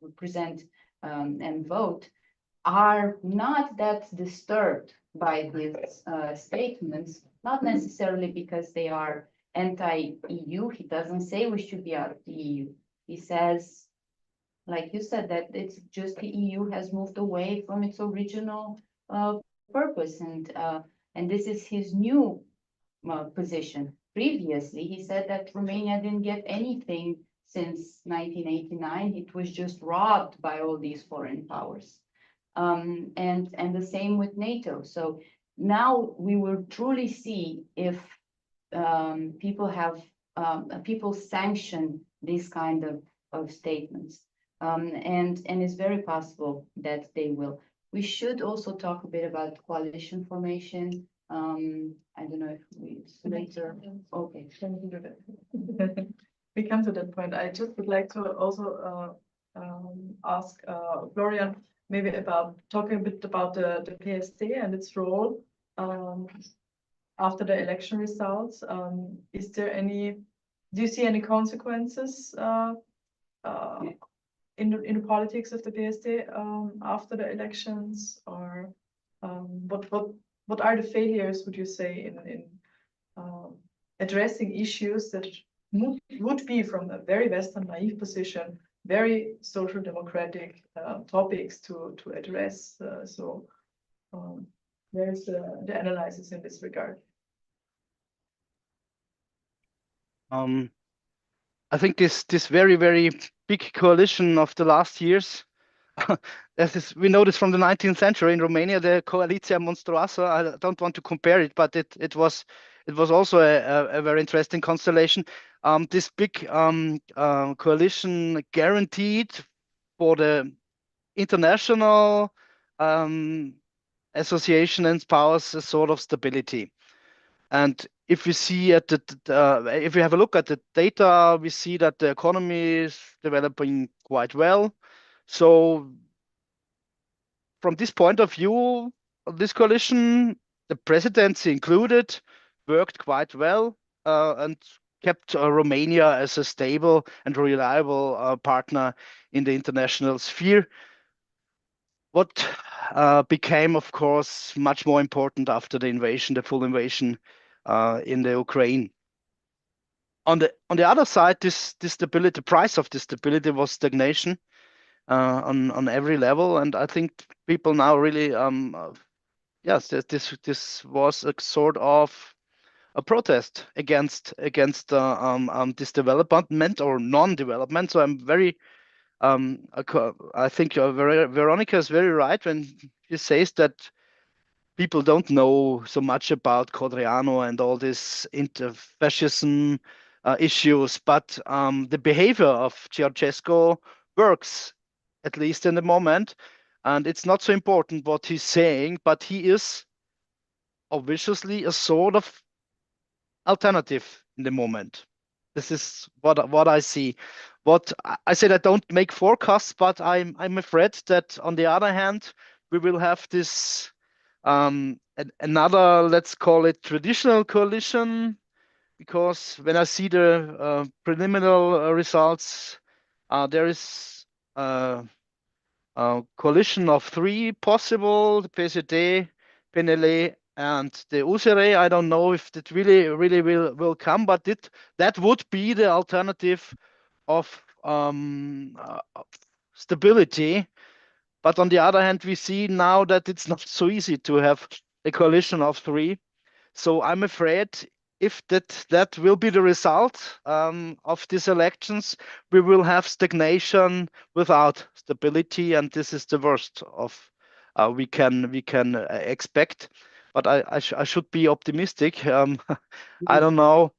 represent and vote, are not that disturbed by his statements, not necessarily because they are anti-EU. He doesn't say we should be out of the EU. He says, like you said, that it's just the EU has moved away from its original purpose, and this is his new position. Previously, he said that Romania didn't get anything since 1989. It was just robbed by all these foreign powers. And the same with NATO. So now we will truly see if people sanction these kind of statements. And it's very possible that they will. We should also talk a bit about coalition formation. I don't know if we later. Okay. We come to that point. I just would like to also ask Florian maybe about talking a bit about the PSD and its role after the election results. Is there any? Do you see any consequences in the politics of the PSD after the elections, or what are the failures, would you say, in addressing issues that would be, from a very Western naive position, very social democratic topics to address? There's the analysis in this regard. I think this very, very big coalition of the last years, we know this from the 19th century in Romania, the Coaliția Monstruoasă. I don't want to compare it, but it was also a very interesting constellation. This big coalition guaranteed for the international association and powers a sort of stability. And if we see if we have a look at the data, we see that the economy is developing quite well. So from this point of view, this coalition, the presidency included, worked quite well and kept Romania as a stable and reliable partner in the international sphere. What became, of course, much more important after the invasion, the full invasion in the Ukraine. On the other side, this stability, the price of this stability was stagnation on every level, and I think people now really, yes, this was a sort of a protest against this development or non-development. So I'm very, I think Veronica is very right when she says that people don't know so much about Codreanu and all this inter-fascism issues, but the behavior of Ceausescu works, at least in the moment, and it's not so important what he's saying, but he is obviously a sort of alternative in the moment. This is what I see. What I said, I don't make forecasts, but I'm afraid that on the other hand, we will have this another, let's call it, traditional coalition, because when I see the preliminary results, there is a coalition of three possible: the PSD, PNL, and the USR. I don't know if it really will come, but that would be the alternative of stability. But on the other hand, we see now that it's not so easy to have a coalition of three. So I'm afraid if that will be the result of these elections, we will have stagnation without stability, and this is the worst of we can expect. But I should be optimistic. I don't know.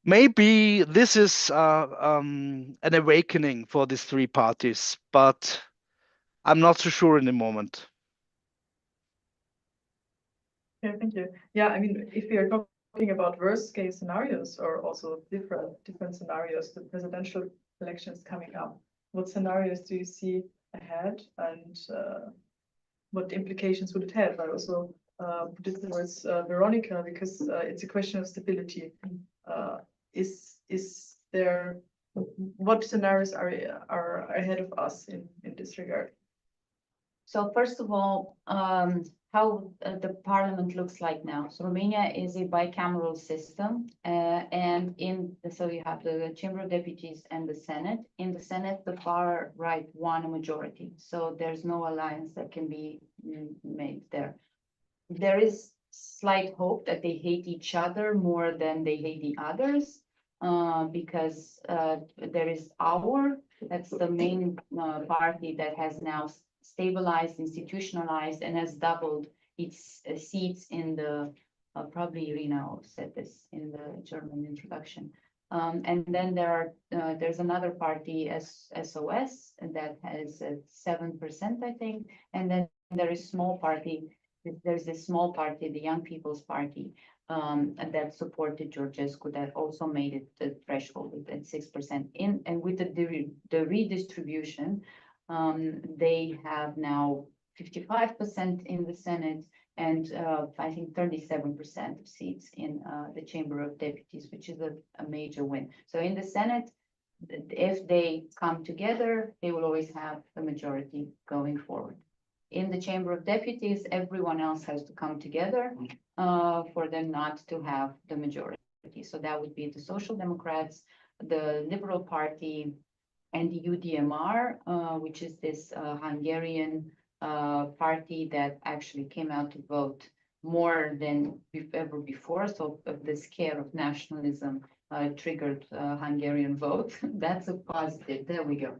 Maybe this is an awakening for these three parties, but I'm not so sure in the moment. Yeah, thank you. Yeah, I mean, if we are talking about worst case scenarios or also different scenarios, the presidential elections coming up, what scenarios do you see ahead, and what implications would it have? I also put it towards Veronica, because it's a question of stability. Is there, what scenarios are ahead of us in this regard? So first of all, how the parliament looks like now. So Romania is a bicameral system, and so you have the Chamber of Deputies and the Senate. In the Senate, the far right won a majority, so there's no alliance that can be made there. There is slight hope that they hate each other more than they hate the others, because there is that's the main party that has now stabilized, institutionalized, and has doubled its seats in the, probably Irina said this in the German introduction. And then there's another party, SOS, that has 7%, I think. And then there is there's this small party, the Young People's Party, that supported Georgescu, that also made it the threshold at 6%. And with the redistribution, they have now 55% in the Senate, and I think 37% of seats in the Chamber of Deputies, which is a major win. So in the Senate, if they come together, they will always have the majority going forward. In the Chamber of Deputies, everyone else has to come together for them not to have the majority. So that would be the Social Democrats, the Liberal Party, and the UDMR, which is this Hungarian party that actually came out to vote more than ever before. So the scare of nationalism triggered Hungarian vote. That's a positive. There we go.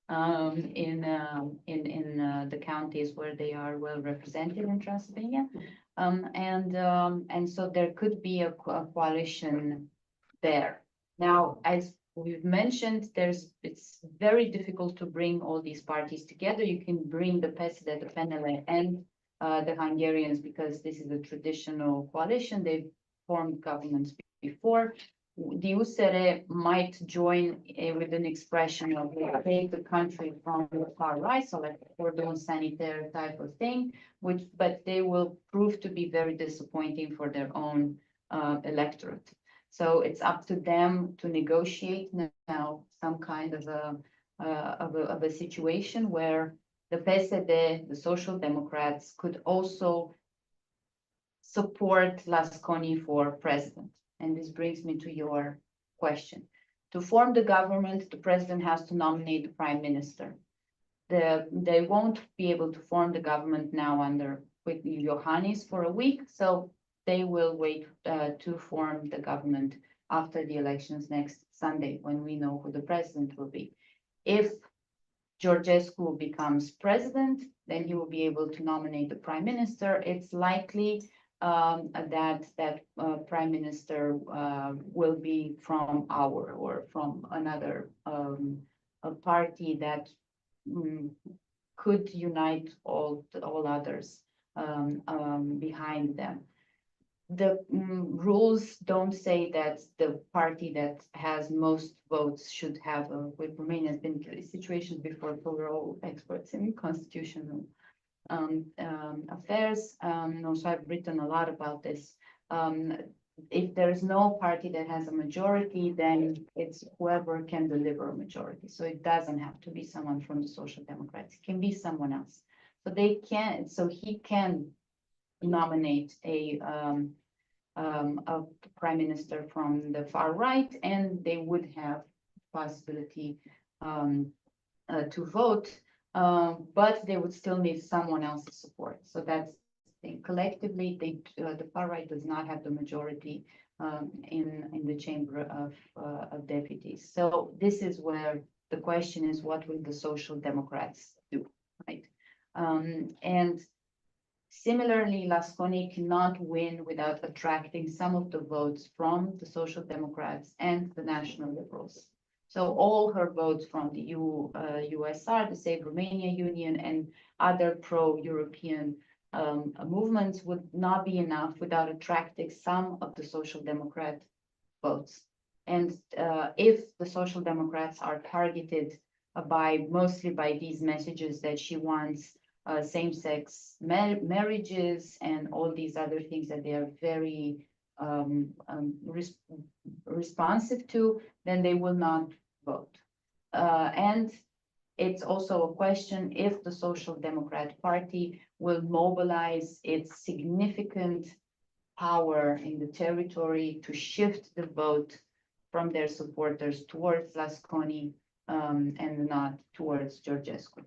In the counties where they are well represented in Transylvania, and so there could be a coalition there. Now, as we've mentioned, it's very difficult to bring all these parties together. You can bring the PSD, the PNL, and the Hungarians, because this is a traditional coalition. They've formed governments before. The USR might join with an expression of take the country from the far right, so like cordon sanitaire type of thing, but they will prove to be very disappointing for their own electorate. So it's up to them to negotiate now some kind of a situation where the PSD, the Social Democrats, could also support Lasconi for president. And this brings me to your question. To form the government, the president has to nominate the prime minister. They won't be able to form the government now with Iohannis for a week, so they will wait to form the government after the elections next Sunday, when we know who the president will be. If Georgescu becomes president, then he will be able to nominate the prime minister. It's likely that prime minister will be from or from another party that could unite all others behind them. The rules don't say that the party that has most votes should have with Romania has been situations before, so we're all experts in constitutional affairs. Also, I've written a lot about this. If there is no party that has a majority, then it's whoever can deliver a majority. So it doesn't have to be someone from the Social Democrats. It can be someone else. So he can nominate a prime minister from the far right, and they would have possibility to vote but they would still need someone else's support. So that's the thing. Collectively, the far right does not have the majority in the Chamber of Deputies. So this is where the question is, what will the Social Democrats do, right? And similarly, Lasconi cannot win without attracting some of the votes from the Social Democrats and the National Liberals. So all her votes from the USR, the Save Romania Union, and other pro-European movements would not be enough without attracting some of the Social Democrat votes. And if the Social Democrats are targeted mostly by these messages that she wants same-sex marriages and all these other things that they are very responsive to, then they will not vote. And it's also a question if the Social Democrat Party will mobilize its significant power in the territory to shift the vote from their supporters towards Lasconi and not towards Georgescu.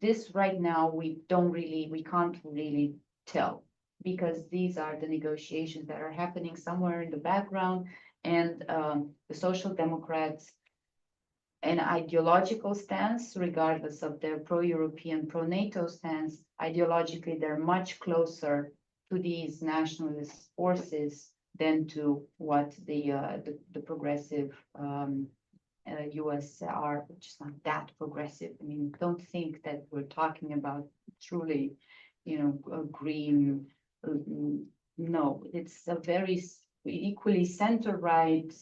This right now, we can't really tell, because these are the negotiations that are happening somewhere in the background, and the Social Democrats, an ideological stance, regardless of their pro-European, pro-NATO stance, ideologically, they're much closer to these nationalist forces than to what the progressive USR, which is not that progressive. I mean, don't think that we're talking about truly, a green. No, it's a very equally center-right,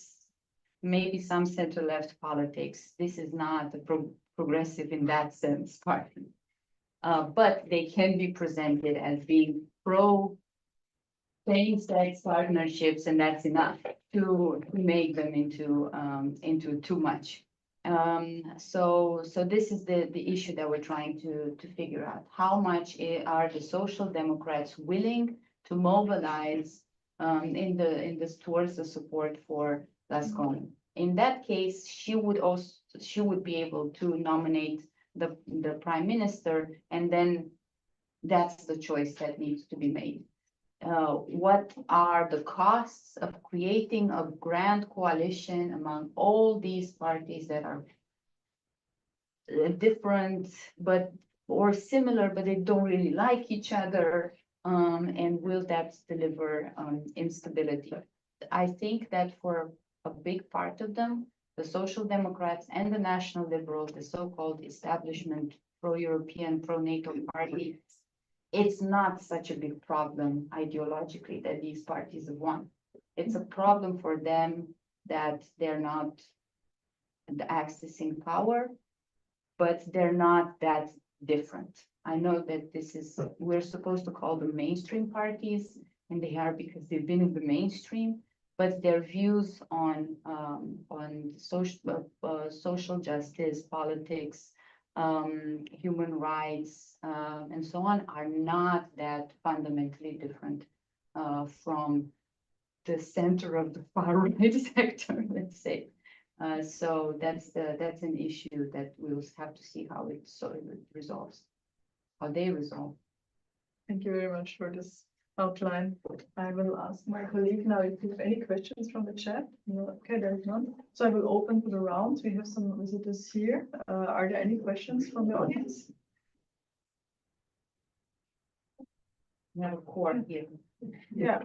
maybe some center-left politics. This is not a progressive in that sense party. But they can be presented as being pro same-sex partnerships, and that's enough to make them into too much. So this is the issue that we're trying to figure out. How much are the Social Democrats willing to mobilize towards the support for Lasconi? In that case, she would be able to nominate the prime minister, and then that's the choice that needs to be made. What are the costs of creating a grand coalition among all these parties that are different or similar, but they don't really like each other? And will that deliver instability? I think that for a big part of them, the Social Democrats and the National Liberals, the so-called establishment pro-European, pro-NATO party, it's not such a big problem ideologically that these parties have won. It's a problem for them that they're not accessing power, but they're not that different. I know that we're supposed to call them mainstream parties, and they are because they've been in the mainstream, but their views on social justice, politics, human rights, and so on are not that fundamentally different from the center of the far right sector, let's say. So that's an issue that we'll have to see how it resolves, how they resolve. Thank you very much for this outline. I will ask my colleague now if you have any questions from the chat. No, okay, there's none. So I will open for the round. We have some visitors here. Are there any questions from the audience? We have a core here. Yeah.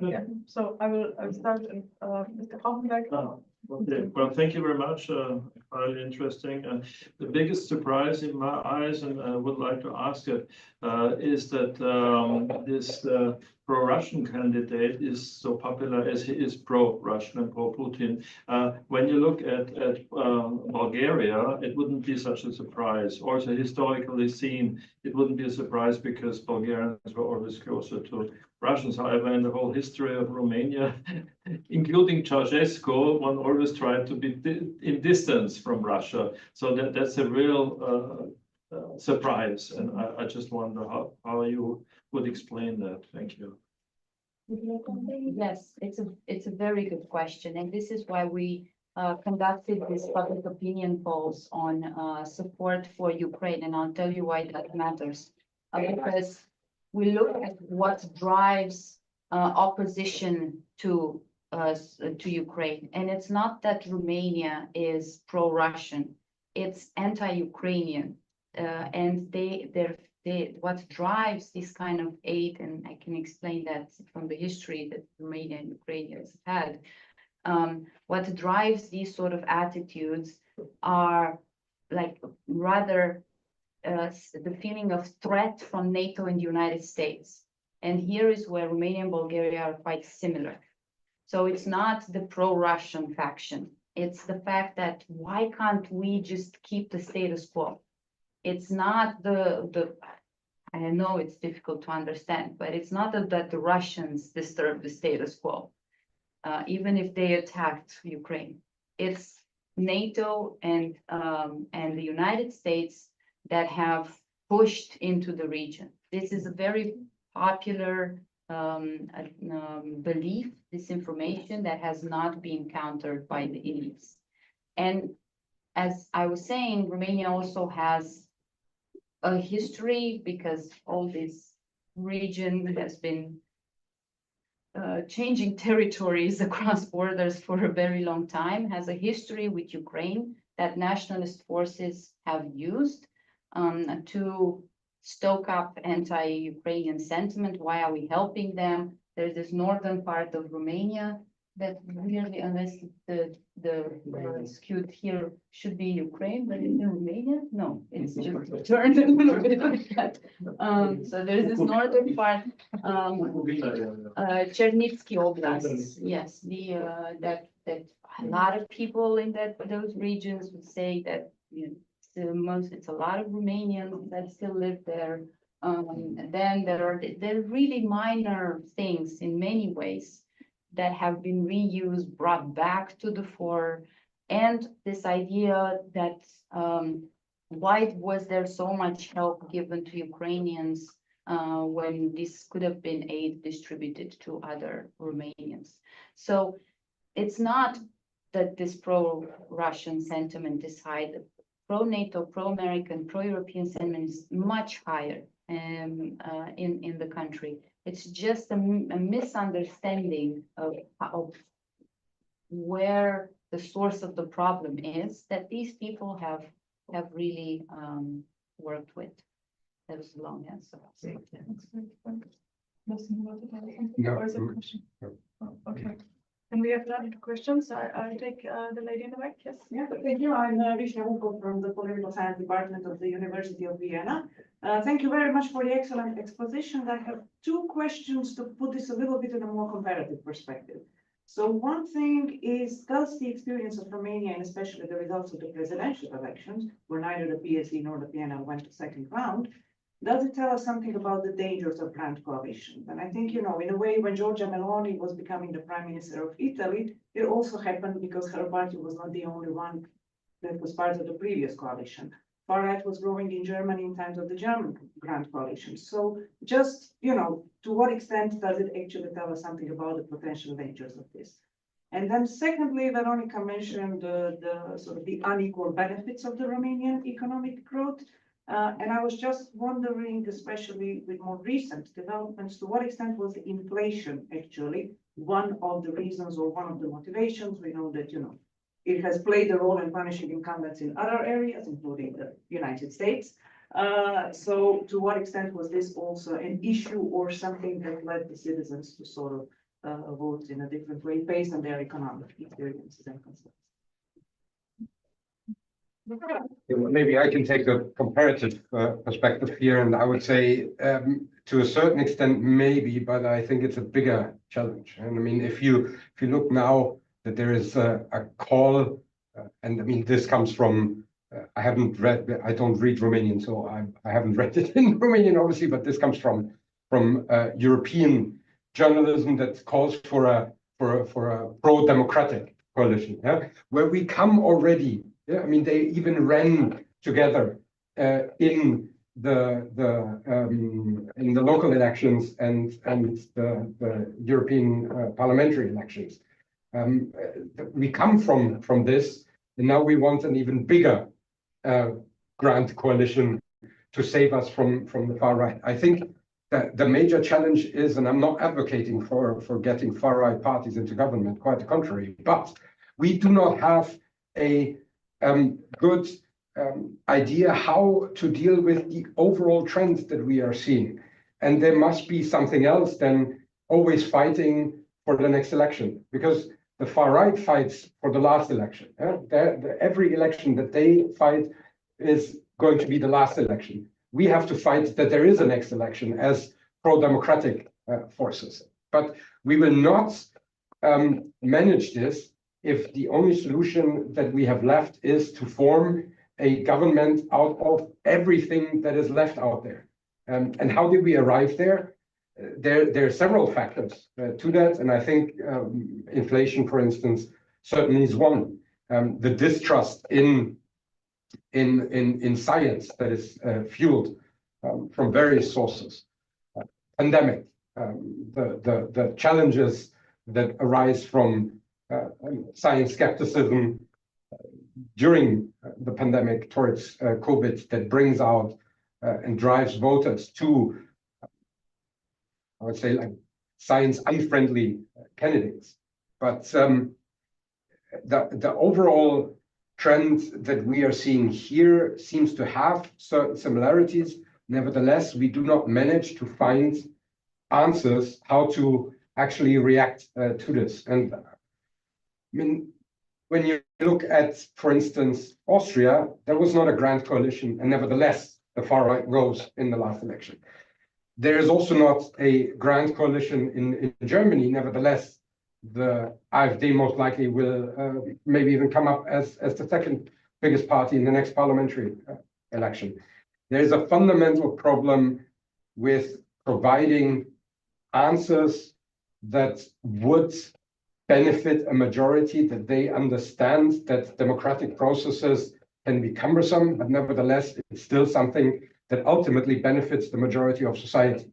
So I will start with Mr. Kaufenberg. Okay, well, thank you very much. Highly interesting. The biggest surprise in my eyes, and I would like to ask it, is that this pro-Russian candidate is so popular as he is pro-Russian and pro-Putin. When you look at Bulgaria, it wouldn't be such a surprise. Also, historically seen, it wouldn't be a surprise because Bulgarians were always closer to Russians. However, in the whole history of Romania, including Ceausescu, one always tried to be in distance from Russia. So that's a real surprise. And I just wonder how you would explain that. Thank you. Yes, it's a very good question. And this is why we conducted these public opinion polls on support for Ukraine, and I'll tell you why that matters. Because we look at what drives opposition to Ukraine, and it's not that Romania is pro-Russian; it's anti-Ukrainian, and what drives this kind of aid, and I can explain that from the history that Romania and Ukraine has had. What drives these sort of attitudes are like rather the feeling of threat from NATO and the United States. And here is where Romania and Bulgaria are quite similar. So it's not the pro-Russian faction. It's the fact that why can't we just keep the status quo? It's not I know it's difficult to understand, but it's not that the Russians disturb the status quo. Even if they attacked Ukraine, it's NATO and the United States that have pushed into the region. This is a very popular belief, this information that has not been countered by the elites. And as I was saying, Romania also has a history because all this region has been changing territories across borders for a very long time, has a history with Ukraine that nationalist forces have used to stoke up anti-Ukrainian sentiment. Why are we helping them? There's this northern part of Romania that really, unless the skewed here should be Ukraine, but it's in Romania? No, it's just turned a little bit like that. So there's this northern part, Chernivtsi Oblast. Yes, that a lot of people in those regions would say that it's a lot of Romanians that still live there. And then there are really minor things in many ways that have been reused, brought back to the fore, and this idea that why was there so much help given to Ukrainians when this could have been aid distributed to other Romanians. So it's not that this pro-Russian sentiment is high. The pro-NATO, pro-American, pro-European sentiment is much higher in the country. It's just a misunderstanding of where the source of the problem is that these people have really worked with. That was a long answer. No. Or is it a question? Oh, okay. And we have another questions. I'll take the lady in the back. Yes. Yeah, thank you. I'm Vishna Ukov from the Political Science Department of the University of Vienna. Thank you very much for the excellent exposition. I have two questions to put this a little bit in a more comparative perspective. So one thing is, does the experience of Romania, and especially the results of the presidential elections, where neither the PSD nor the PNL went to second round, does it tell us something about the dangers of grand coalitions? And I think, in a way, when Giorgia Meloni was becoming the prime minister of Italy, it also happened because her party was not the only one that was part of the previous coalition. Far right was growing in Germany in times of the German grand coalition. So just, to what extent does it actually tell us something about the potential dangers of this? And then secondly, Veronica mentioned the sort of the unequal benefits of the Romanian economic growth. And I was just wondering, especially with more recent developments, to what extent was the inflation actually one of the reasons or one of the motivations? We know that, it has played a role in punishing incumbents in other areas, including the United States. So to what extent was this also an issue or something that led the citizens to sort of vote in a different way based on their economic experiences and concerns? Maybe I can take a comparative perspective here, and I would say to a certain extent maybe, but I think it's a bigger challenge. And I mean, if you look now that there is a call, and I mean this comes from I don't read Romanian, so I haven't read it in Romanian obviously, but this comes from European journalism that calls for a pro-democratic coalition, yeah, where we come already. Yeah, I mean, they even ran together in the local elections and the European parliamentary elections. We come from this, and now we want an even bigger grand coalition to save us from the far right. I think that the major challenge is, and I'm not advocating for getting far right parties into government, quite the contrary, but we do not have a good idea how to deal with the overall trends that we are seeing. And there must be something else than always fighting for the next election, because the far right fights for the last election. Every election that they fight is going to be the last election. We have to fight that there is a next election as pro-democratic forces. But we will not manage this if the only solution that we have left is to form a government out of everything that is left out there. And how did we arrive there? There are several factors to that, and I think inflation, for instance, certainly is one. The distrust in science that is fueled from various sources. Pandemic, the challenges that arise from science skepticism during the pandemic towards COVID that brings out and drives voters to, I would say, like science unfriendly candidates. But the overall trend that we are seeing here seems to have certain similarities. Nevertheless, we do not manage to find answers how to actually react to this. And I mean, when you look at, for instance, Austria, there was not a grand coalition, and nevertheless, the far right rose in the last election. There is also not a grand coalition in Germany. Nevertheless, the AfD most likely will maybe even come up as the second biggest party in the next parliamentary election. There is a fundamental problem with providing answers that would benefit a majority, that they understand that democratic processes can be cumbersome, but nevertheless, it's still something that ultimately benefits the majority of society.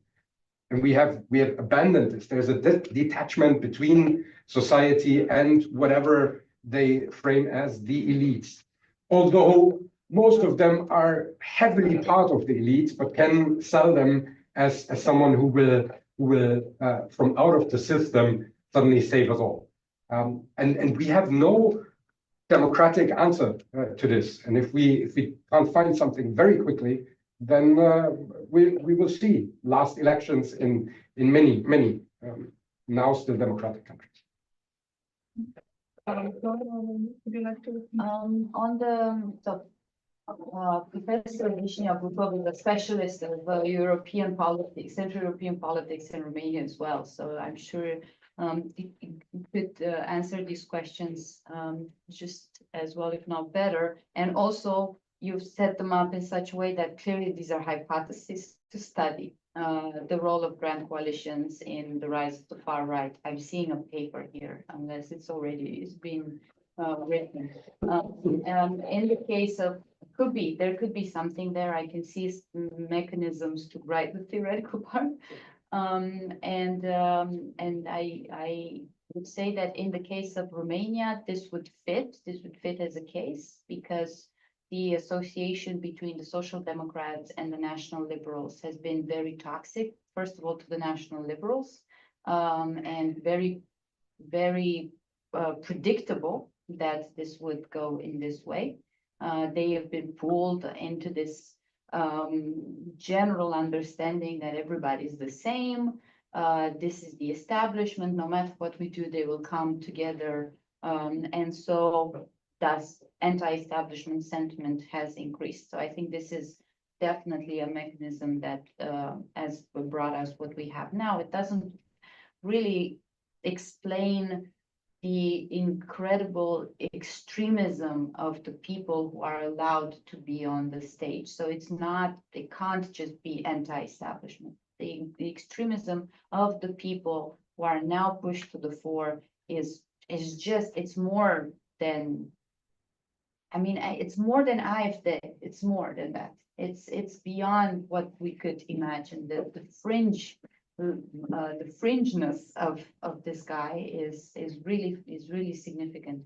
And we have abandoned this. There's a detachment between society and whatever they frame as the elites. Although most of them are heavily part of the elites, but can sell them as someone who will from out of the system suddenly save us all. And we have no democratic answer to this. And if we can't find something very quickly, then we will see last elections in many now still democratic countries. Would you like to? On the Professor Višnja is a specialist of European politics, Central European politics in Romania as well. So I'm sure he could answer these questions just as well, if not better. And also, you've set them up in such a way that clearly these are hypotheses to study the role of grand coalitions in the rise of the far right. I'm seeing a paper here, unless it's been written. In the case of there could be something there. I can see mechanisms to write the theoretical part. And I would say that in the case of Romania, this would fit as a case, because the association between the Social Democrats and the National Liberals has been very toxic, first of all, to the National Liberals, and very, very predictable that this would go in this way. They have been pulled into this general understanding that everybody's the same. This is the establishment. No matter what we do, they will come together. And so thus anti-establishment sentiment has increased. So I think this is definitely a mechanism that has brought us what we have now. It doesn't really explain the incredible extremism of the people who are allowed to be on the stage. So they can't just be anti-establishment. The extremism of the people who are now pushed to the fore is it's more than, I mean, it's more than AfD. It's more than that. It's beyond what we could imagine. The fringe the fringeness of this guy is really significant.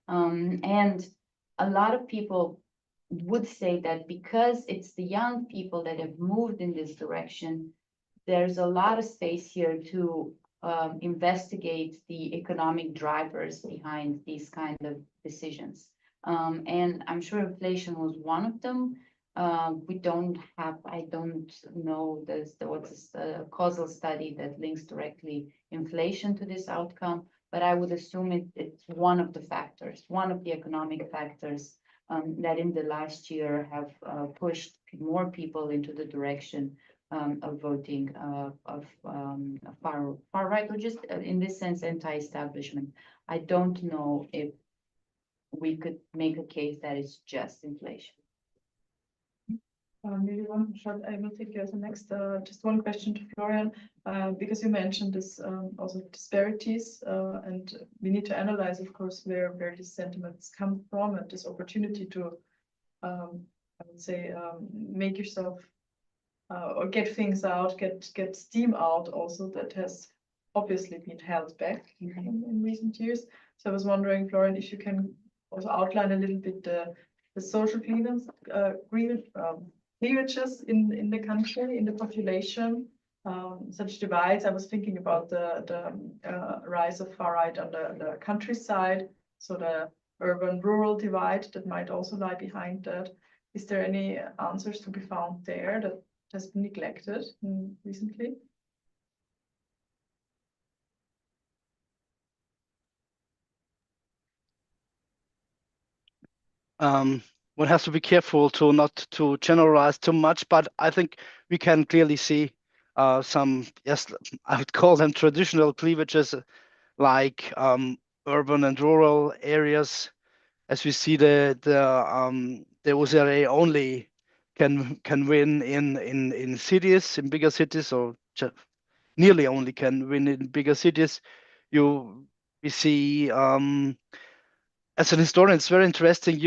And a lot of people would say that because it's the young people that have moved in this direction, there's a lot of space here to investigate the economic drivers behind these kind of decisions. And I'm sure inflation was one of them. I don't know what's the causal study that links directly inflation to this outcome, but I would assume it's one of the factors, one of the economic factors that in the last year have pushed more people into the direction of voting of far right, or just in this sense anti-establishment. I don't know if we could make a case that it's just inflation. Maybe one short, I will take you as the next, just one question to Florian, because you mentioned this also disparities, and we need to analyze, of course, where these sentiments come from, and this opportunity to, I would say, make yourself or get things out, get steam out also that has obviously been held back in recent years. So I was wondering, Florian, if you can also outline a little bit the social cleavages in the country, in the population, such divides. I was thinking about the rise of far right on the countryside, so the urban-rural divide that might also lie behind that. Is there any answers to be found there that has been neglected recently? One has to be careful to not to generalize too much, but I think we can clearly see some, yes, I would call them traditional cleavages, like urban and rural areas. As we see, the OCRA only can win in cities, in bigger cities, or nearly only can win in bigger cities. We see as an historian, it's very interesting.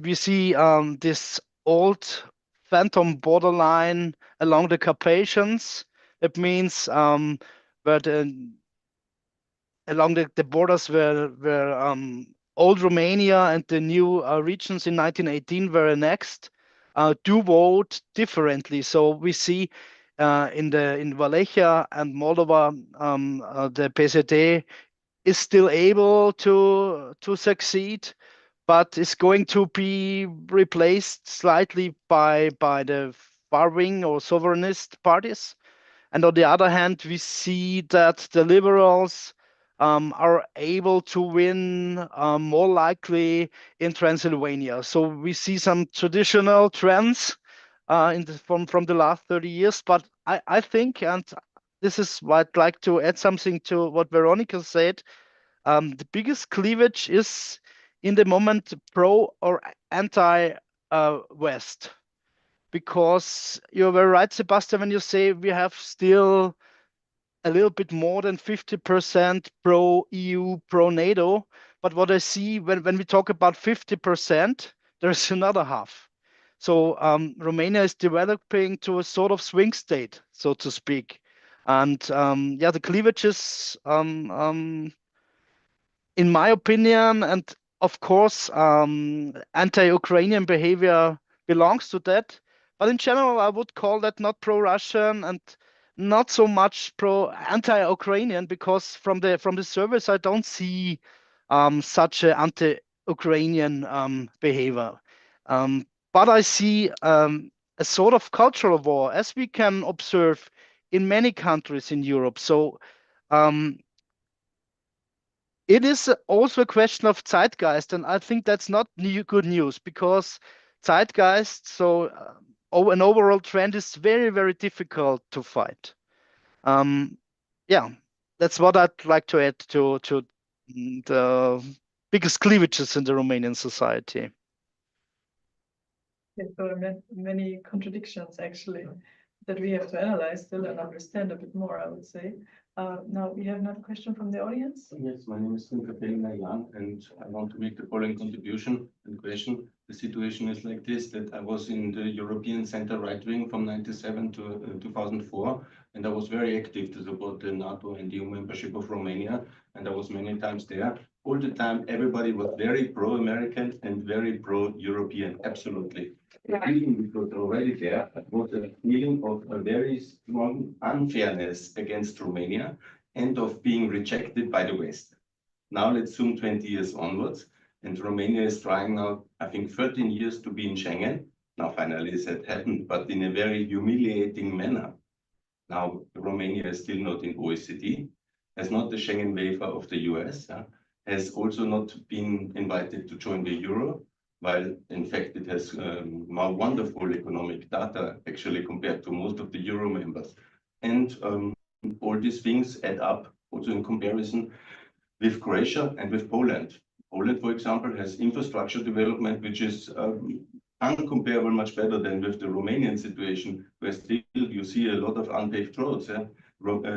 We see this old phantom borderline along the Carpathians. That means where along the borders where old Romania and the new regions in 1918 were annexed, do vote differently. So we see in Wallachia and Moldova, the PSD is still able to succeed, but is going to be replaced slightly by the far wing or sovereignist parties. And on the other hand, we see that the liberals are able to win more likely in Transylvania. So we see some traditional trends from the last 30 years. But I think, and this is why I'd like to add something to what Veronica said, the biggest cleavage is in the moment pro or anti-West. Because you're very right, Sebastian, when you say we have still a little bit more than 50% pro-EU, pro-NATO. But what I see when we talk about 50%, there's another half. So Romania is developing to a sort of swing state, so to speak. And yeah, the cleavages, in my opinion, and of course, anti-Ukrainian behavior belongs to that. But in general, I would call that not pro-Russian and not so much anti-Ukrainian, because from the surveys, I don't see such an anti-Ukrainian behavior. But I see a sort of cultural war, as we can observe in many countries in Europe. So it is also a question of zeitgeist, and I think that's not good news, because zeitgeist, so an overall trend, is very, very difficult to fight. Yeah, that's what I'd like to add to the biggest cleavages in the Romanian society. Yes, there are many contradictions actually that we have to analyze still and understand a bit more, I would say. Now we have another question from the audience. Yes, my name is Kührer-Wielach, and I want to make the following contribution and question. the situation is like this, that I was in the European Center right wing from 97 to 2004, and I was very active to support the NATO and EU membership of Romania, and I was many times there. All the time, everybody was very pro-American and very pro-European, absolutely. Even because already there was a feeling of a very strong unfairness against Romania and of being rejected by the West. Now let's zoom 20 years onwards, and Romania is trying now, I think, 13 years to be in Schengen. Now finally this had happened, but in a very humiliating manner. Now Romania is still not in OECD, has not the Schengen waiver of the US, has also not been invited to join the Euro, while in fact it has more wonderful economic data actually compared to most of the Euro members. And all these things add up also in comparison with Croatia and with Poland. Poland, for example, has infrastructure development, which is uncomparable, much better than with the Romanian situation, where still you see a lot of unpaved roads.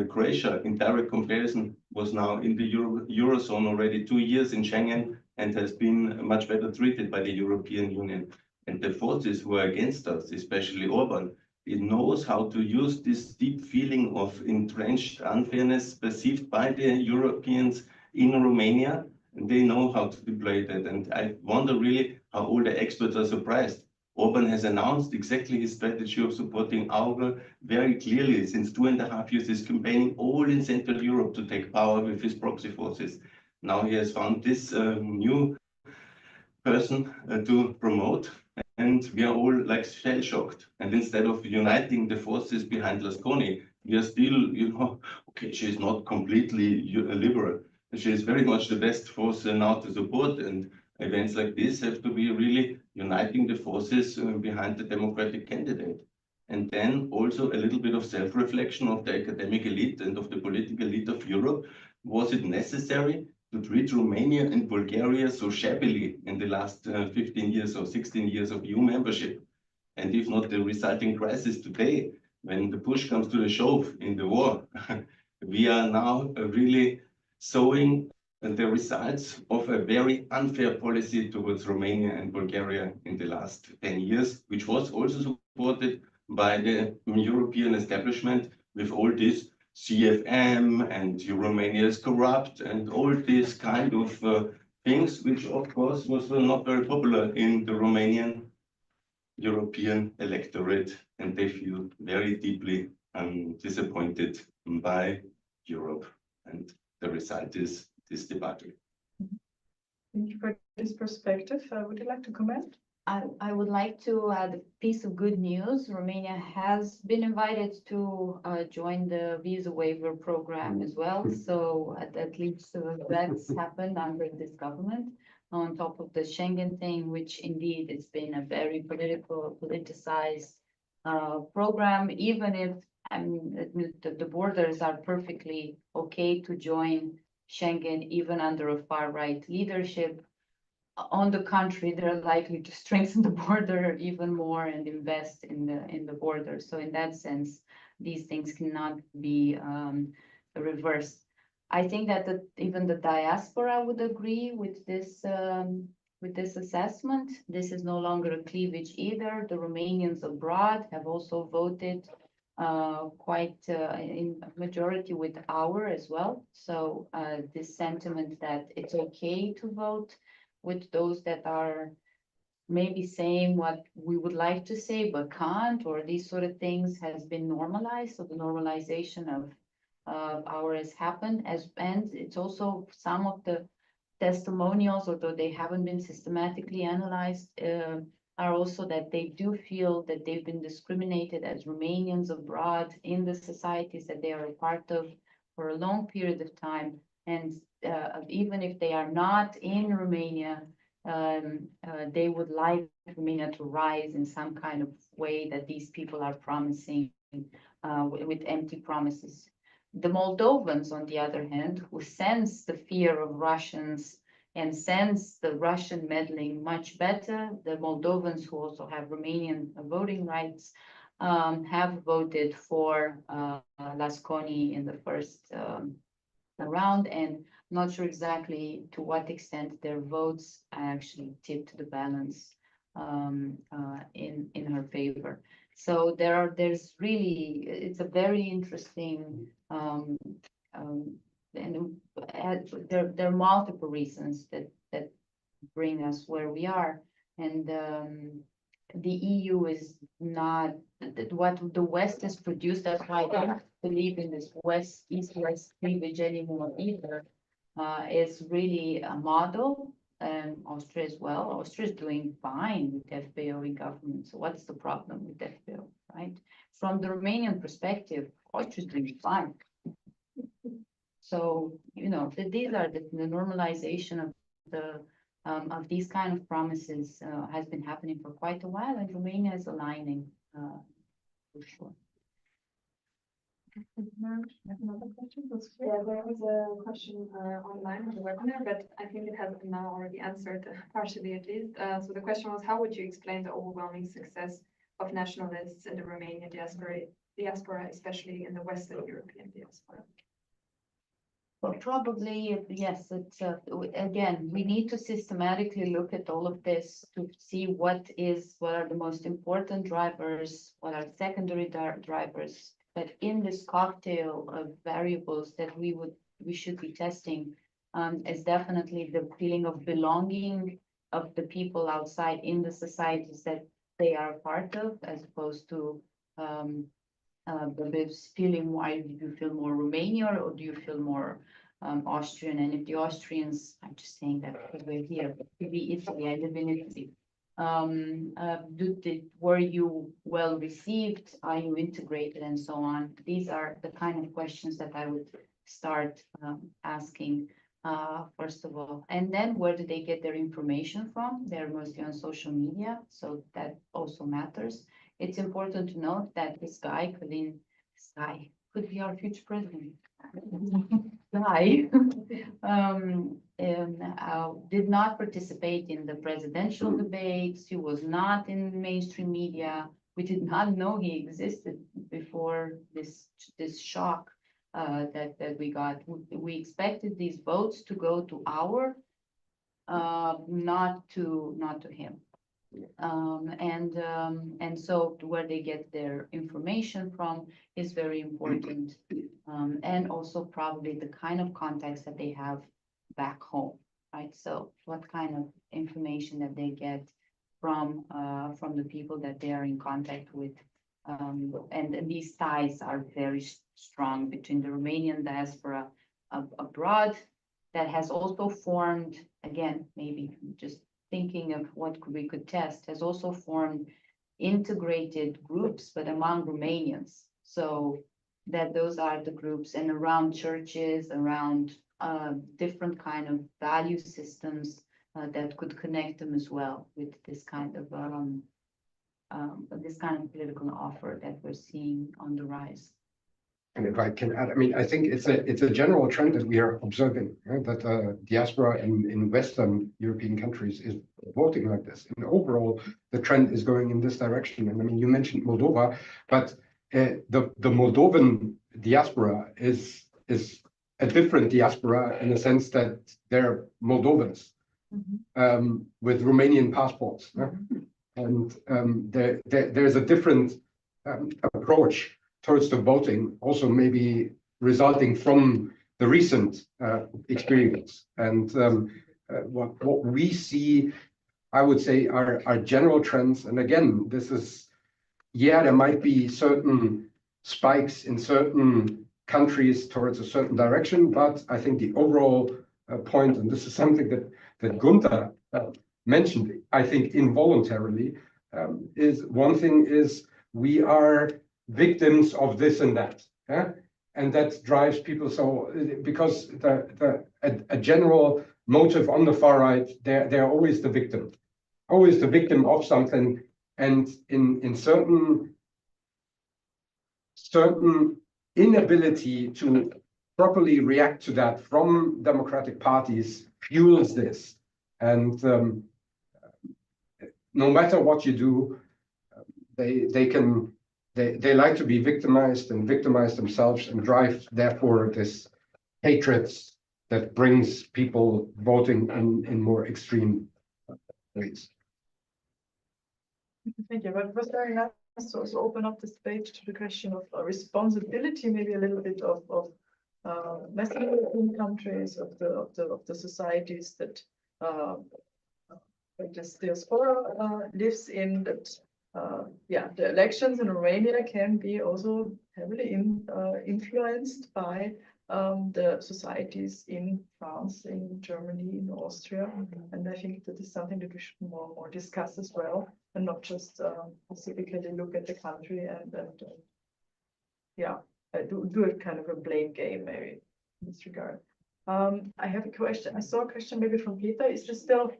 Croatia, in direct comparison, was now in the Eurozone already 2 years in Schengen and has been much better treated by the European Union. And the forces who are against us, especially Orban, it knows how to use this deep feeling of entrenched unfairness perceived by the Europeans in Romania, and they know how to deploy that. And I wonder really how all the experts are surprised. Orban has announced exactly his strategy of supporting Anghel very clearly. Since 2.5 years, he's campaigning all in Central Europe to take power with his proxy forces. Now he has found this new person to promote, and we are all like shell-shocked. And instead of uniting the forces behind Lasconi, we are still, okay, she's not completely liberal. She is very much the best force now to support, and events like this have to be really uniting the forces behind the democratic candidate. And then also a little bit of self-reflection of the academic elite and of the political elite of Europe. Was it necessary to treat Romania and Bulgaria so shabbily in the last 15 years or 16 years of EU membership? And if not the resulting crisis today, when the push comes to the shove in the war, we are now really sowing the results of a very unfair policy towards Romania and Bulgaria in the last 10 years, which was also supported by the European establishment with all this CFM and Romania is corrupt and all these kind of things, which of course was not very popular in the Romanian European electorate, and they feel very deeply disappointed by Europe. And the result is this debacle. Thank you for this perspective. Would you like to comment? I would like to add a piece of good news. Romania has been invited to join the visa waiver program as well. So at least that's happened under this government, on top of the Schengen thing, which indeed it's been a very politicized program, even if the borders are perfectly okay to join Schengen, even under a far-right leadership. On the contrary, they're likely to strengthen the border even more and invest in the border. So in that sense, these things cannot be reversed. I think that even the diaspora would agree with this assessment. This is no longer a cleavage either. The Romanians abroad have also voted quite in majority with our as well. So this sentiment that it's okay to vote with those that are maybe saying what we would like to say but can't, or these sort of things, has been normalized. So the normalization of our has happened, and it's also some of the testimonials, although they haven't been systematically analyzed, are also that they do feel that they've been discriminated as Romanians abroad in the societies that they are a part of for a long period of time. And even if they are not in Romania, they would like Romania to rise in some kind of way that these people are promising with empty promises. The Moldovans, on the other hand, who sense the fear of Russians and sense the Russian meddling much better, the Moldovans who also have Romanian voting rights, have voted for Lasconi in the first round, and not sure exactly to what extent their votes actually tipped the balance in her favor. So there's really, it's a very interesting, and there are multiple reasons that bring us where we are. And the EU is not what the West has produced. That's why I don't believe in this East-West cleavage anymore either. Is really a model. Austria as well. Austria is doing fine with FPÖ in government. So what's the problem with FPÖ, right? From the Romanian perspective, Austria is doing fine. So, you know, these are the normalization of these kind of promises has been happening for quite a while, and Romania is aligning for sure. Another question? Yeah, there was a question online on the webinar, but I think it has been now already answered, partially at least. So the question was, how would you explain the overwhelming success of nationalists in the Romanian diaspora, especially in the Western European diaspora? Well, probably, yes, it's, again, we need to systematically look at all of this to see what are the most important drivers, what are secondary drivers. But in this cocktail of variables that we should be testing, is definitely the feeling of belonging of the people outside in the societies that they are part of, as opposed to this feeling, why do you feel more Romanian or do you feel more Austrian? And if the Austrians, I'm just saying that because we're here, but could be Italy, I live in Italy. Were you well received? Are you integrated, and so on? These are the kind of questions that I would start asking first of all. And then where do they get their information from? They're mostly on social media, so that also matters. It's important to note that this guy, could be our future president. Guy did not participate in the presidential debates. He was not in mainstream media. We did not know he existed before this shock that we got. We expected these votes to go to not to him. And so where they get their information from is very important, and also probably the kind of context that they have back home, right? So what kind of information that they get from the people that they are in contact with, and these ties are very strong between the Romanian diaspora abroad that has also formed, again, maybe just thinking of what we could test, has also formed integrated groups, but among Romanians. So that those are the groups, and around churches, around different kind of value systems that could connect them as well with this kind of political offer that we're seeing on the rise. And if I can add, I mean, I think it's a general trend that we are observing, right? That diaspora in Western European countries is voting like this. And overall, the trend is going in this direction. And I mean, you mentioned Moldova, but the Moldovan diaspora is a different diaspora in the sense that they're Moldovans with Romanian passports. And there's a different approach towards the voting, also maybe resulting from the recent experience. And what we see, I would say, are general trends. And again, this is, yeah, there might be certain spikes in certain countries towards a certain direction, but I think the overall point, and this is something that Gunther mentioned, I think involuntarily, is one thing is we are victims of this and that, yeah? And that drives people. So because a general motive on the far right, they're always the victim of something, and in certain inability to properly react to that from democratic parties fuels this. And no matter what you do, they like to be victimized and victimize themselves and drive, therefore, this hatred that brings people voting in more extreme ways. Thank you. But it was very nice to also open up this debate to the question of responsibility, maybe a little bit of Western European countries, of the societies that this diaspora lives in. That yeah, the elections in Romania can be also heavily influenced by the societies in France, in Germany, in Austria, and I think that is something that we should more discuss as well, and not just specifically look at the country and yeah, do a kind of a blame game maybe in this regard. I have a question. I saw a question maybe from Peter. Is this still?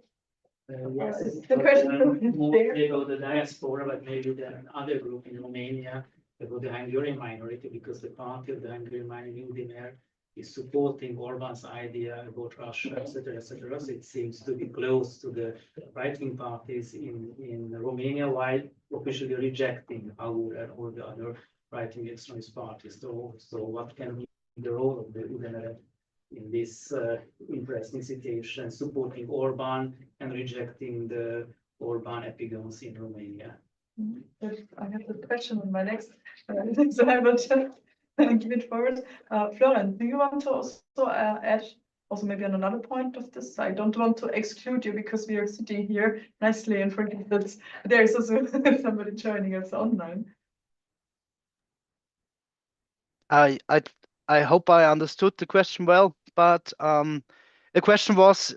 Yes, The question more there. about the diaspora, but maybe the other group in Romania, about the Hungarian minority, because the party of the Hungarian minority there is supporting Orban's idea about Russia, etc., etc. So it seems to be close to the right-wing parties in Romania, while officially rejecting Aur and all the other right-wing extremist parties. So what can be the role of the UDNR in this interesting situation, supporting Orban and rejecting the Orban epigons in Romania? I have the question on my next, so I will just give it forward. Florian, do you want to also add also maybe on another point of this? I don't want to exclude you because we are sitting here nicely and forget that there is also somebody joining us online. I hope I understood the question well, but the question was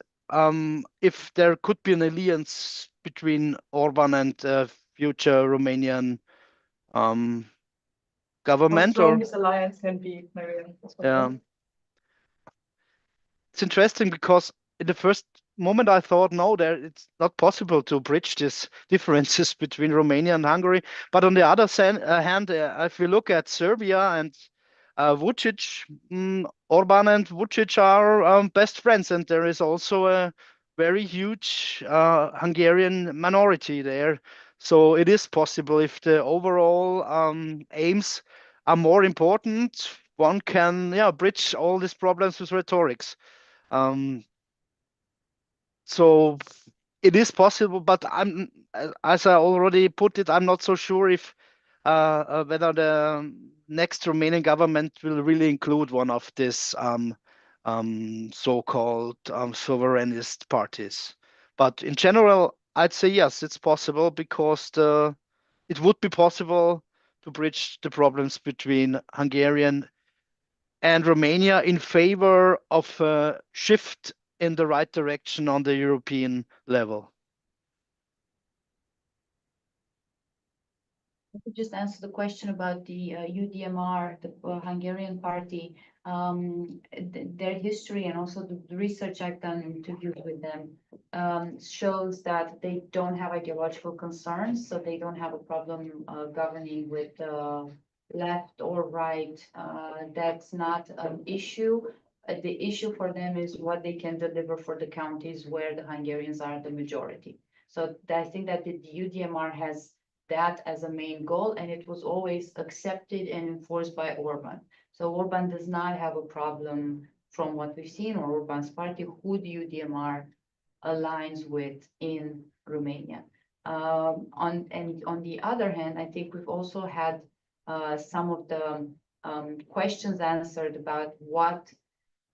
if there could be an alliance between Orban and future Romanian government, How strong or this alliance can be, Marianne. it's interesting because in the first moment I thought, no, it's not possible to bridge these differences between Romania and Hungary. But on the other hand, if we look at Serbia and Vučić, Orban and Vučić are best friends, and there is also a very huge Hungarian minority there. So it is possible if the overall aims are more important, one can bridge all these problems with rhetorics. So it is possible, but as I already put it, I'm not so sure if whether the next Romanian government will really include one of these so-called sovereignist parties. But in general, I'd say yes, it's possible, because it would be possible to bridge the problems between Hungarian and Romania in favor of a shift in the right direction on the European level. I could just answer the question about the UDMR, the Hungarian party, their history, and also the research I've done in interviews with them shows that they don't have ideological concerns, so they don't have a problem governing with left or right. That's not an issue. The issue for them is what they can deliver for the counties where the Hungarians are the majority. So I think that the UDMR has that as a main goal, and it was always accepted and enforced by Orban. So Orban does not have a problem, from what we've seen, or Orban's party, who the UDMR aligns with in Romania. On the other hand, I think we've also had some of the questions answered about what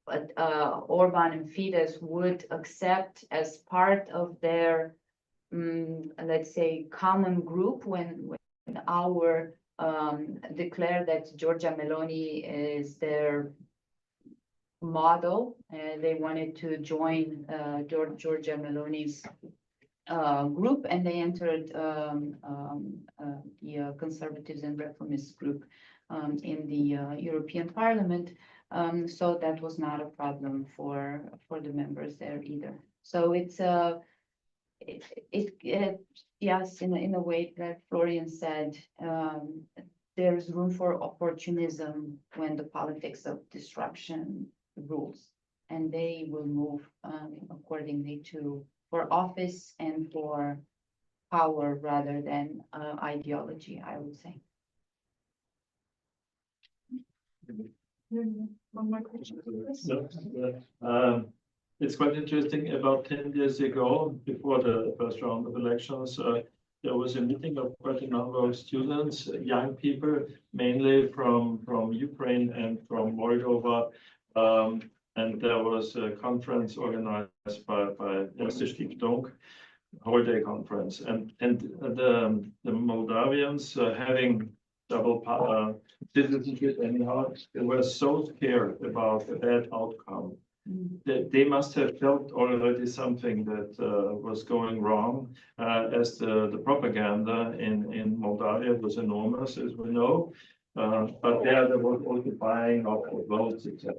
Orban and Fidesz would accept as part of their let's say, common group when our declared that Giorgia Meloni is their model, and they wanted to join Giorgia Meloni's group, and they entered the Conservatives and Reformists group in the European Parliament. So that was not a problem for the members there either. So it's yes, in a way that Florian said, there's room for opportunism when the politics of disruption rules, and they will move accordingly for office and for power rather than ideology, I would say. One more question. It's quite interesting. About 10 years ago, before the first round of elections, there was a meeting of quite a number of students, young people, mainly from Ukraine and from Moldova. And there was a conference organized by Erste Stiftung, holiday conference, and the Moldavians having double citizenship anyhow, they were so scared about a bad outcome. They must have felt already something that was going wrong, as the propaganda in Moldavia was enormous, as we know. But there was also buying of votes, etc.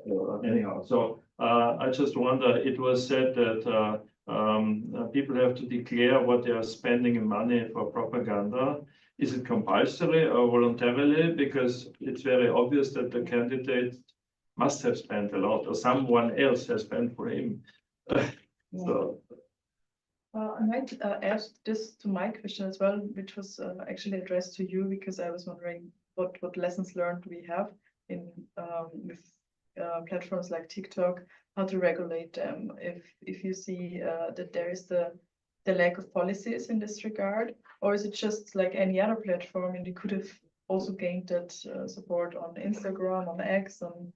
Anyhow, so I just wonder. It was said that people have to declare what they are spending in money for propaganda. Is it compulsory or voluntarily? Because it's very obvious that the candidate must have spent a lot, or someone else has spent for him. So. I might add this to my question as well, which was actually addressed to you, because I was wondering what lessons learned we have in with platforms like TikTok, how to regulate them. If you see that there is the lack of policies in this regard, or is it just like any other platform, and you could have also gained that support on Instagram, on X, on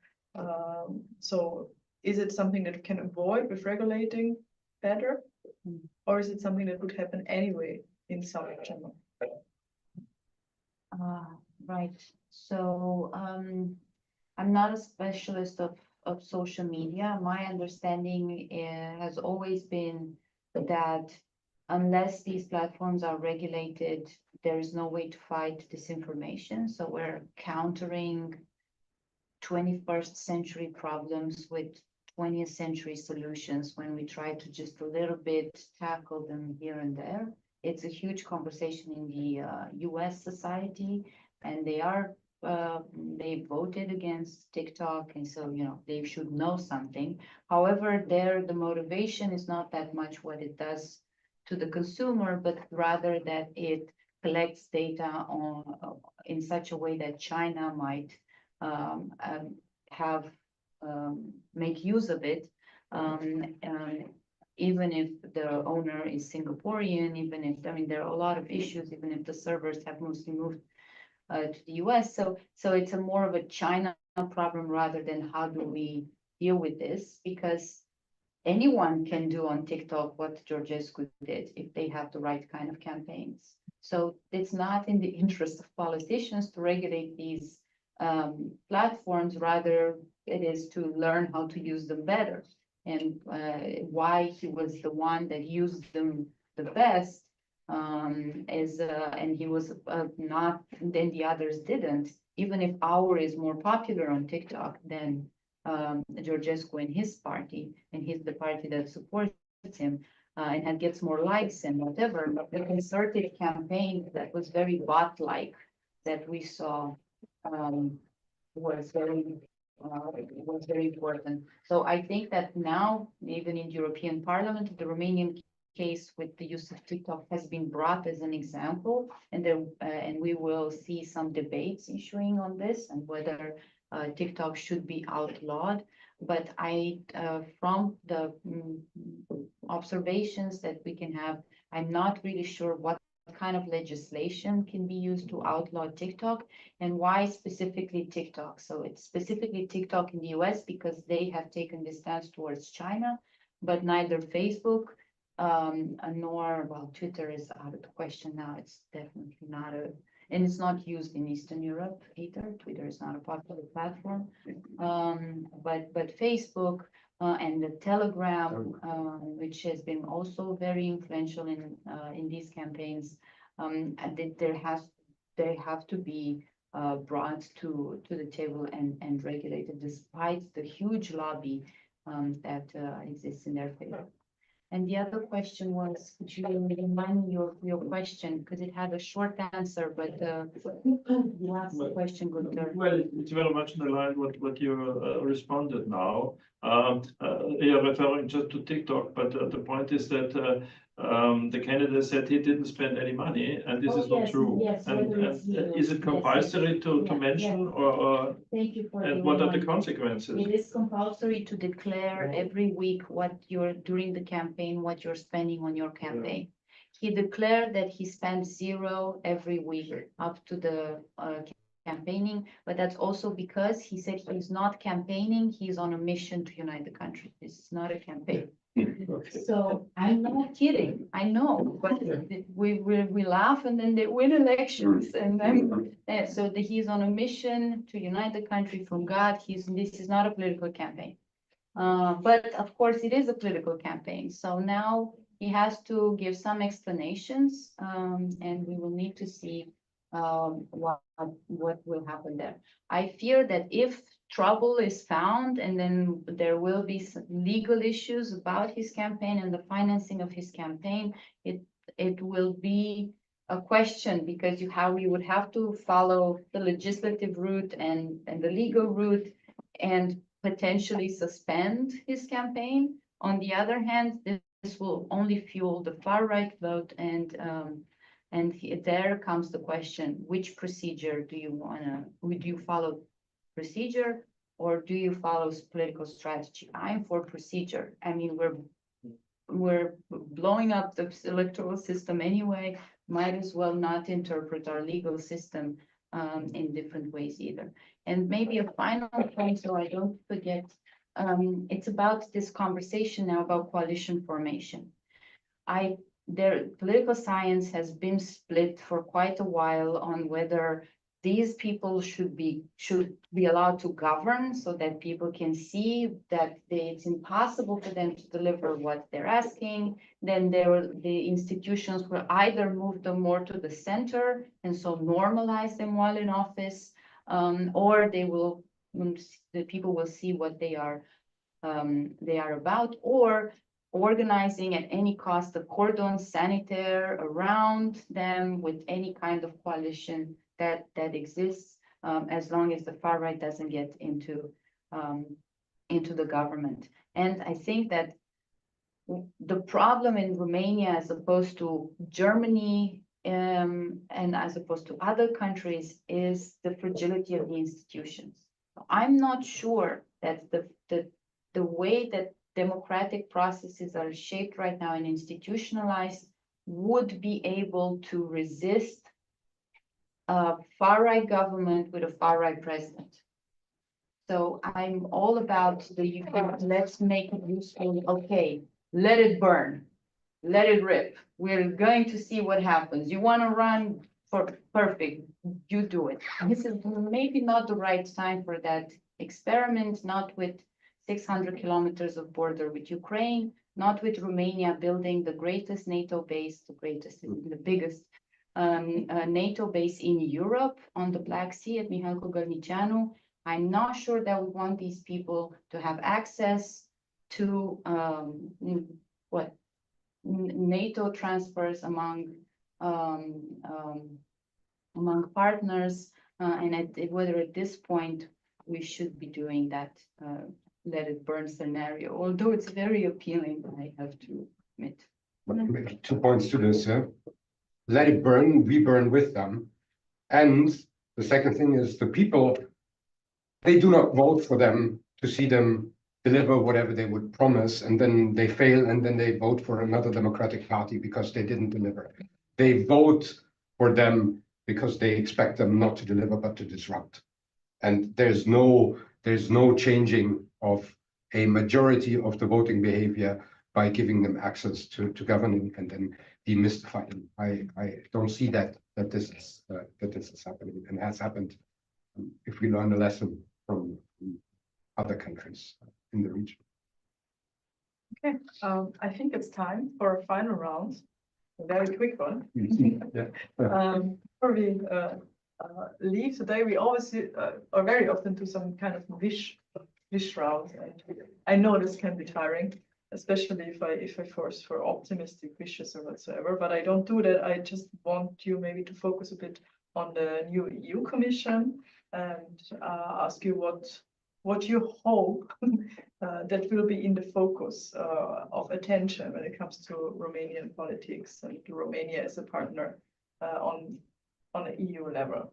so is it something that we can avoid with regulating better, or is it something that would happen anyway in some channel? Right. So I'm not a specialist of social media. My understanding has always been that unless these platforms are regulated, there is no way to fight disinformation. So we're countering 21st century problems with 20th century solutions when we try to just a little bit tackle them here and there. It's a huge conversation in the US society, and they voted against TikTok, and so, you know, they should know something. However, the motivation is not that much what it does to the consumer, but rather that it collects data in such a way that China might make use of it, even if the owner is Singaporean, even if, I mean, there are a lot of issues, even if the servers have mostly moved to the US. So it's a more of a China problem rather than how do we deal with this, because anyone can do on TikTok what Georgescu did if they have the right kind of campaigns. So it's not in the interest of politicians to regulate these platforms, rather it is to learn how to use them better. And why he was the one that used them the best and he was not, then the others didn't. Even if our is more popular on TikTok than Georgescu and his party, and he's the party that supports him and gets more likes and whatever, but the concerted campaign that was very bot-like that we saw was very important. So I think that now, even in European Parliament, the Romanian case with the use of TikTok has been brought as an example, and we will see some debates issuing on this and whether TikTok should be outlawed. But from the observations that we can have, I'm not really sure what kind of legislation can be used to outlaw TikTok, and why specifically TikTok. So it's specifically TikTok in the US because they have taken this stance towards China, but neither Facebook nor, well, Twitter is out of the question now. It's definitely not and it's not used in Eastern Europe either. Twitter is not a popular platform, but Facebook and the Telegram, which has been also very influential in these campaigns, they have to be brought to the table and regulated, despite the huge lobby that exists in their favor. And the other question was, could you remind me your question, because it had a short answer, but the last question got there. Well, it's very much in the line what you responded now. You're referring just to TikTok, but the point is that the candidate said he didn't spend any money, and this is not true. Yes, and is it compulsory to mention, or thank you for and what are the consequences? It is compulsory to declare every week what you're during the campaign, what you're spending on your campaign. He declared that he spent 0 every week up to the campaigning, but that's also because he said he's not campaigning, he's on a mission to unite the country. This is not a campaign. So I'm not kidding, I know, but we laugh and then they win elections and then, so he's on a mission to unite the country from God. This is not a political campaign. But of course it is a political campaign. So now he has to give some explanations, and we will need to see what will happen there. I fear that if trouble is found and then there will be some legal issues about his campaign and the financing of his campaign, it will be a question, because you would have to follow the legislative route and the legal route and potentially suspend his campaign. On the other hand, this will only fuel the far right vote, and there comes the question: which procedure do you would you follow? Procedure, or do you follow political strategy? I'm for procedure. I mean, we're blowing up the electoral system anyway. Might as well not interpret our legal system in different ways either. And maybe a final point, so I don't forget, it's about this conversation now about coalition formation. Political science has been split for quite a while on whether these people should be allowed to govern, so that people can see that it's impossible for them to deliver what they're asking. Then the institutions will either move them more to the center and so normalize them while in office, or the people will see what they are about, or organizing at any cost a cordon sanitaire around them with any kind of coalition that exists, as long as the far right doesn't get into the government. And I think that the problem in Romania, as opposed to Germany and as opposed to other countries, is the fragility of the institutions. I'm not sure that the way that democratic processes are shaped right now and institutionalized would be able to resist a far-right government with a far-right president. So I'm all about let's make it useful. Okay, let it burn, let it rip. We're going to see what happens. You want to run for perfect, you do it. This is maybe not the right time for that experiment, not with 600 kilometers of border with Ukraine, not with Romania building the greatest NATO base, the biggest NATO base in Europe on the Black Sea at Mihailco Gărnicianu. I'm not sure that we want these people to have access to NATO transfers among partners, and whether at this point we should be doing that let it burn scenario, although it's very appealing, I have to admit. Maybe 2 points to this. Let it burn, we burn with them. And the second thing is the people, they do not vote for them to see them deliver whatever they would promise, and then they fail, and then they vote for another democratic party because they didn't deliver. They vote for them because they expect them not to deliver but to disrupt. And there's no changing of a majority of the voting behavior by giving them access to governing and then demystify them. I don't see that this is happening, and has happened if we learn a lesson from other countries in the region. Okay, I think it's time for a final round, a very quick one. Yeah. Before we leave today, we always or very often do some kind of wish round, and I know this can be tiring, especially if I force for optimistic wishes or whatsoever, but I don't do that. I just want you maybe to focus a bit on the new EU Commission and ask you what you hope that will be in the focus of attention when it comes to Romanian politics and Romania as a partner on an EU level.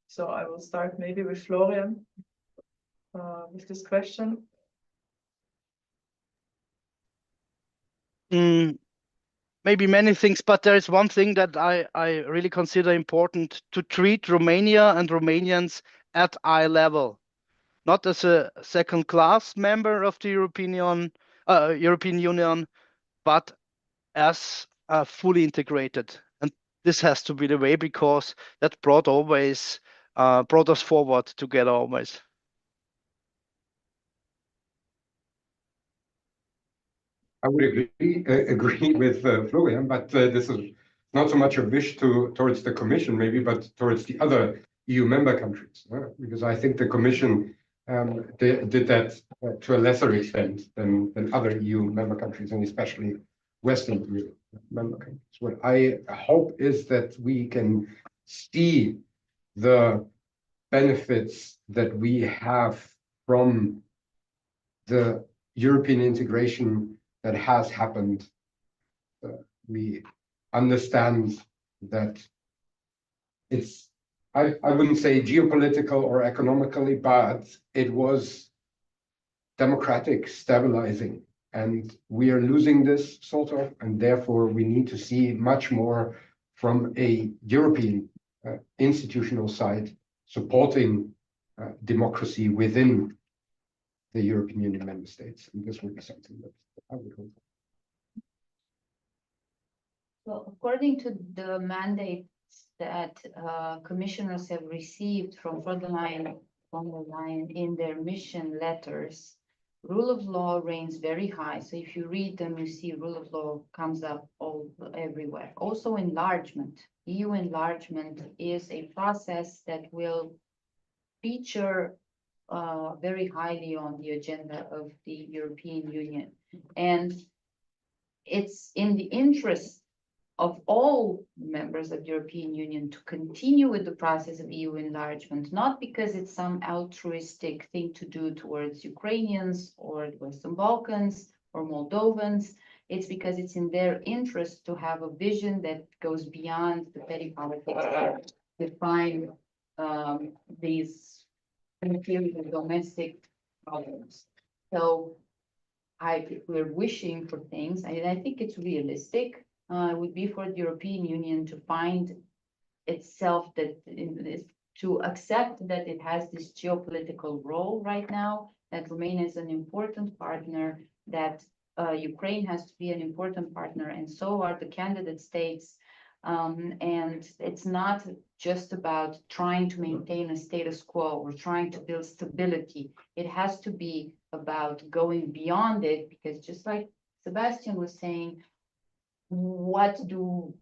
So I will start maybe with Florian with this question. maybe many things, but there is one thing that I really consider important: to treat Romania and Romanians at eye level, not as a second-class member of the European Union, but as fully integrated. And this has to be the way, because that brought us forward together always. I would agree with Florian, but this is not so much a wish towards the Commission, maybe, but towards the other EU member countries, because I think the Commission did that to a lesser extent than other EU member countries, and especially Western EU member countries. What I hope is that we can see the benefits that we have from the European integration that has happened. We understand that it's, I wouldn't say geopolitical or economically, but it was democratic, stabilizing. And we are losing this sort of, and therefore we need to see much more from a European institutional side supporting democracy within the European Union member states. And this would be something that I would hope. Well, according to the mandates that commissioners have received from von der Leyen in their mission letters, rule of law reigns very high. So if you read them, you see rule of law comes up everywhere. Also enlargement. EU enlargement is a process that will feature very highly on the agenda of the European Union. And it's in the interest of all members of the European Union to continue with the process of EU enlargement, not because it's some altruistic thing to do towards Ukrainians or the Western Balkans or Moldovans. It's because it's in their interest to have a vision that goes beyond the petty politics that define these material domestic problems. So if we're wishing for things, I think it's realistic. It would be for the European Union to find itself to accept that it has this geopolitical role right now, that Romania is an important partner, that Ukraine has to be an important partner, and so are the candidate states. And it's not just about trying to maintain a status quo or trying to build stability. It has to be about going beyond it, because just like Sebastian was saying, what do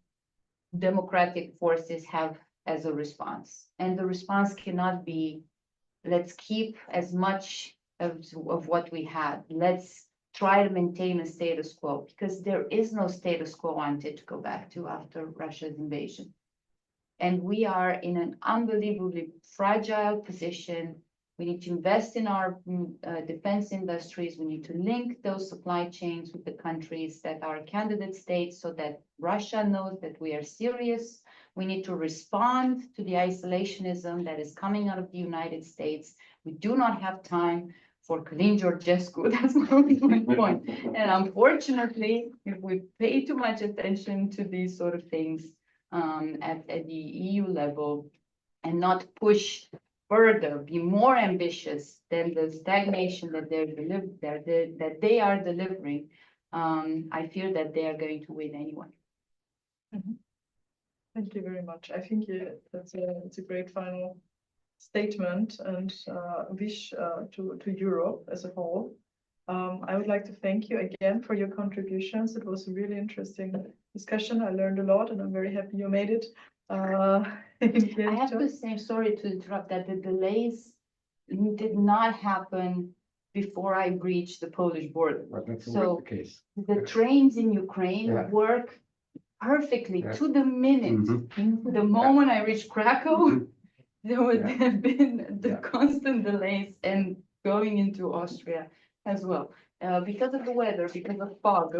democratic forces have as a response? And the response cannot be, let's keep as much of what we had. Let's try to maintain a status quo, because there is no status quo wanted to go back to after Russia's invasion. And we are in an unbelievably fragile position. We need to invest in our defense industries. We need to link those supply chains with the countries that are candidate states so that Russia knows that we are serious. We need to respond to the isolationism that is coming out of the United States. We do not have time for Călin Georgescu. That's my point. And unfortunately, if we pay too much attention to these sort of things at the EU level and not push further, be more ambitious than the stagnation that they are delivering, I fear that they are going to win anyway. Mm-hmm. Thank you very much. I think that's a great final statement and wish to Europe as a whole. I would like to thank you again for your contributions. It was a really interesting discussion. I learned a lot, and I'm very happy you made it. I have to say, sorry to interrupt, that the delays did not happen before I reached the Polish border. Well, that's so always the case. The trains in Ukraine work perfectly to the minute. Mm-hmm. The moment I reached Krakow, there would have been the constant delays, and going into Austria as well. Because of the weather, because of fog,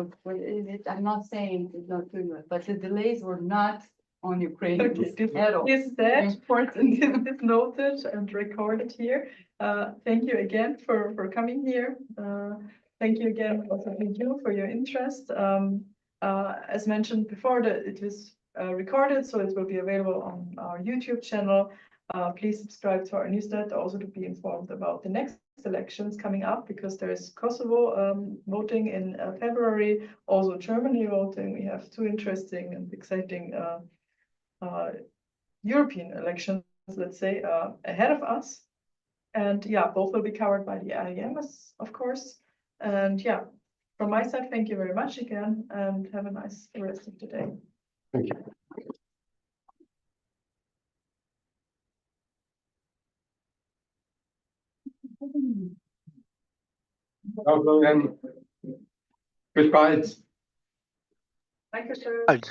I'm not saying it's not good, but the delays were not on Ukraine at all. Is that important? It's noted and recorded here. Thank you again for coming here. Thank you again also to you for your interest. As mentioned before, that it is recorded, so it will be available on our YouTube channel. Please subscribe to our newsletter also to be informed about the next elections coming up, because there is Kosovo voting in February, also Germany voting. We have two interesting and exciting European elections, let's say, ahead of us. And yeah, both will be covered by the IEM, of course. And yeah, from my side, thank you very much again, and have a nice rest of the day. Thank you. Florian, bis bald. Dankeschön. Halt.